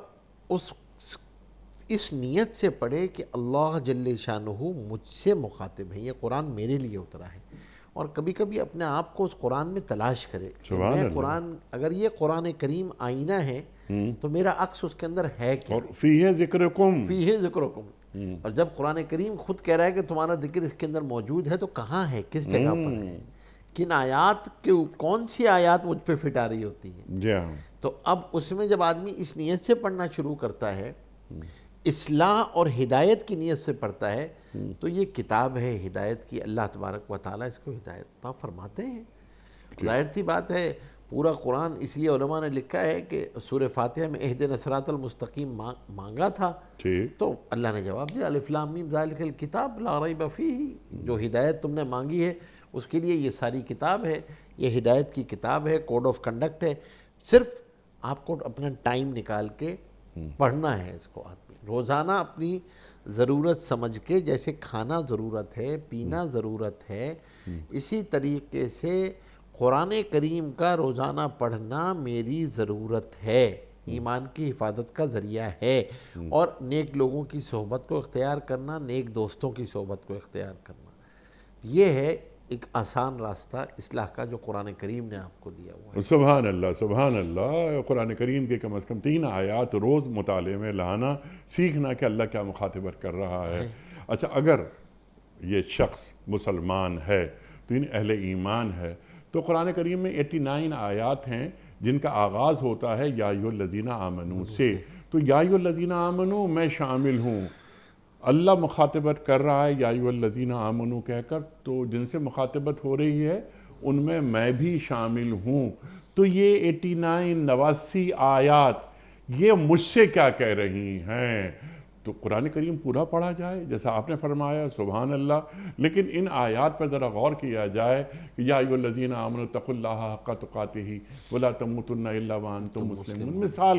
اس نیت سے پڑھے کہ اللہ جل شانہ مجھ سے مخاطب ہے، یہ قرآن میرے لیے اترا ہے. اور کبھی کبھی اپنے آپ کو اس قرآن میں تلاش کرے کہ میں قرآن، اگر یہ قرآن کریم آئینہ ہے تو میرا عکس اس کے اندر ہے کیا؟ اور فیہ ذکرکم، فیہ ذکرکم. اور جب قرآن کریم خود کہہ رہا ہے کہ تمہارا ذکر اس کے اندر موجود ہے، تو کہاں ہے، کس جگہ پر ہے، کن آیات کے، کون سی آیات مجھ پہ فٹ آ رہی ہوتی ہیں. جی ہاں. تو اب اس میں جب آدمی اس نیت سے پڑھنا شروع کرتا ہے، اصلاح اور ہدایت کی نیت سے پڑھتا ہے، تو یہ کتاب ہے ہدایت کی. اللہ تبارک و تعالیٰ اس کو ہدایت عطا فرماتے ہیں. ظاہر سی بات ہے، پورا قرآن، اس لیے علماء نے لکھا ہے کہ سورہ فاتحہ میں اہدنا الصراط المستقیم مانگا تھا، تو اللہ نے جواب دیا الف لام میم ذالک الکتاب لا ریب فیہ. جو ہدایت تم نے مانگی ہے اس کے لیے یہ ساری کتاب ہے، یہ ہدایت کی کتاب ہے، کوڈ آف کنڈکٹ ہے. صرف آپ کو اپنا ٹائم نکال کے پڑھنا ہے اس کو. آدمی روزانہ اپنی ضرورت سمجھ کے، جیسے کھانا ضرورت ہے، پینا ضرورت ہے، اسی طریقے سے قرآن کریم کا روزانہ پڑھنا میری ضرورت ہے، ایمان کی حفاظت کا ذریعہ ہے. اور نیک لوگوں کی صحبت کو اختیار کرنا، نیک دوستوں کی صحبت کو اختیار کرنا، یہ ہے ایک آسان راستہ اصلاح کا جو قرآن کریم نے آپ کو دیا ہوا ہے. سبحان اللہ، سبحان اللہ. قرآن کریم کے کم از کم 3 آیات روز مطالعے میں لانا، سیکھنا کہ اللہ کیا مخاطبت کر رہا ہے. اچھا، اگر یہ شخص مسلمان ہے تو ان اہل ایمان ہے، تو قرآن کریم میں 89 آیات ہیں جن کا آغاز ہوتا ہے یا ایھا الذین آمنو سے. تو یا ایھا الذین آمنو میں شامل ہوں. اللہ مخاطبت کر رہا ہے یا ایھا الذین آمنو کہہ کر، تو جن سے مخاطبت ہو رہی ہے ان میں بھی شامل ہوں۔ تو یہ 89 آیات یہ مجھ سے کیا کہہ رہی ہیں؟ تو قرآن کریم پورا پڑھا جائے جیسا آپ نے فرمایا، سبحان اللہ، لیکن ان آیات پر ذرا غور کیا جائے کہ یا ایھا الذین آمنوا اتقوا اللہ حق تقاتہ ولا تموتن الا وانتم مسلمون۔ مثال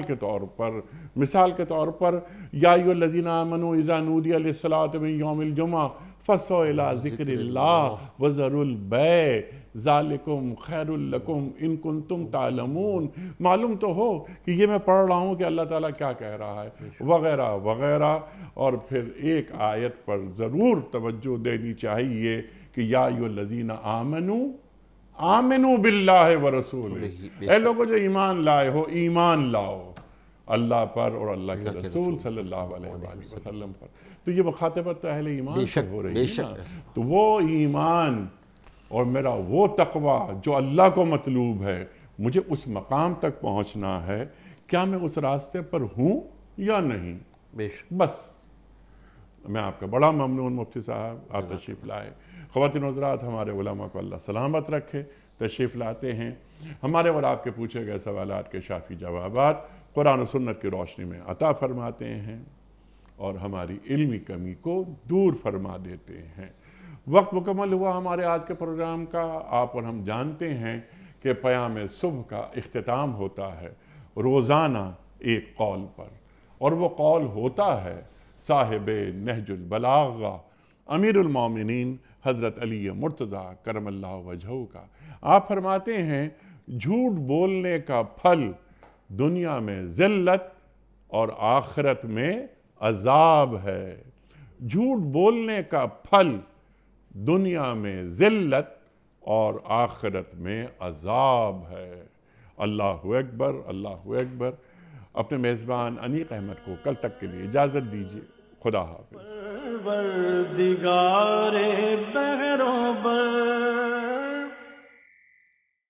کے طور پر یا ایھا الذین آمنوا اذا نودی للصلاۃ من یوم الجمعہ فاسعوا الی ذکر اللہ وذروا البیع ذالکم خیر لکم ان کنتم تعلمون۔ معلوم تو ہو کہ یہ میں پڑھ رہا ہوں کہ اللہ تعالیٰ کیا کہہ رہا ہے، وغیرہ وغیرہ۔ اور پھر ایک آیت پر ضرور توجہ دینی چاہیے کہ یا ایھا الذین آمنوا باللہ ورسولہ، اے لوگوں جو ایمان لائے ہو، ایمان لاؤ اللہ پر اور اللہ کے رسول صلی اللہ علیہ وآلہ وسلم پر۔ تو یہ مخاطبت تو اہل ایمان سے ہو رہی ہے نا۔ تو وہ ایمان اور میرا وہ تقوی جو اللہ کو مطلوب ہے، مجھے اس مقام تک پہنچنا ہے، کیا میں اس راستے پر ہوں یا نہیں؟ بس میں آپ کا بڑا ممنون مفتی صاحب، آپ تشریف لائے۔ خواتین و حضرات، ہمارے علماء کو اللہ سلامت رکھے، تشریف لاتے ہیں۔ ہمارے اور آپ کے پوچھے گئے سوالات کے شافی جوابات قرآن و سنت کی روشنی میں عطا فرماتے ہیں اور ہماری علمی کمی کو دور فرما دیتے ہیں۔ وقت مکمل ہوا ہمارے آج کے پروگرام کا۔ آپ اور ہم جانتے ہیں کہ پیام صبح کا اختتام ہوتا ہے روزانہ ایک قول پر، اور وہ قول ہوتا ہے صاحب نہج البلاغہ امیر المومنین حضرت علی مرتضیٰ کرم اللہ وجہہ کا۔ آپ فرماتے ہیں جھوٹ بولنے کا پھل دنیا میں ذلت اور آخرت میں عذاب ہے۔ جھوٹ بولنے کا پھل دنیا میں ذلت اور آخرت میں عذاب ہے۔ اللہ اکبر، اللہ اکبر۔ اپنے میزبان انیق احمد کو کل تک کے لیے اجازت دیجیے۔ خدا حافظ۔ پروردگار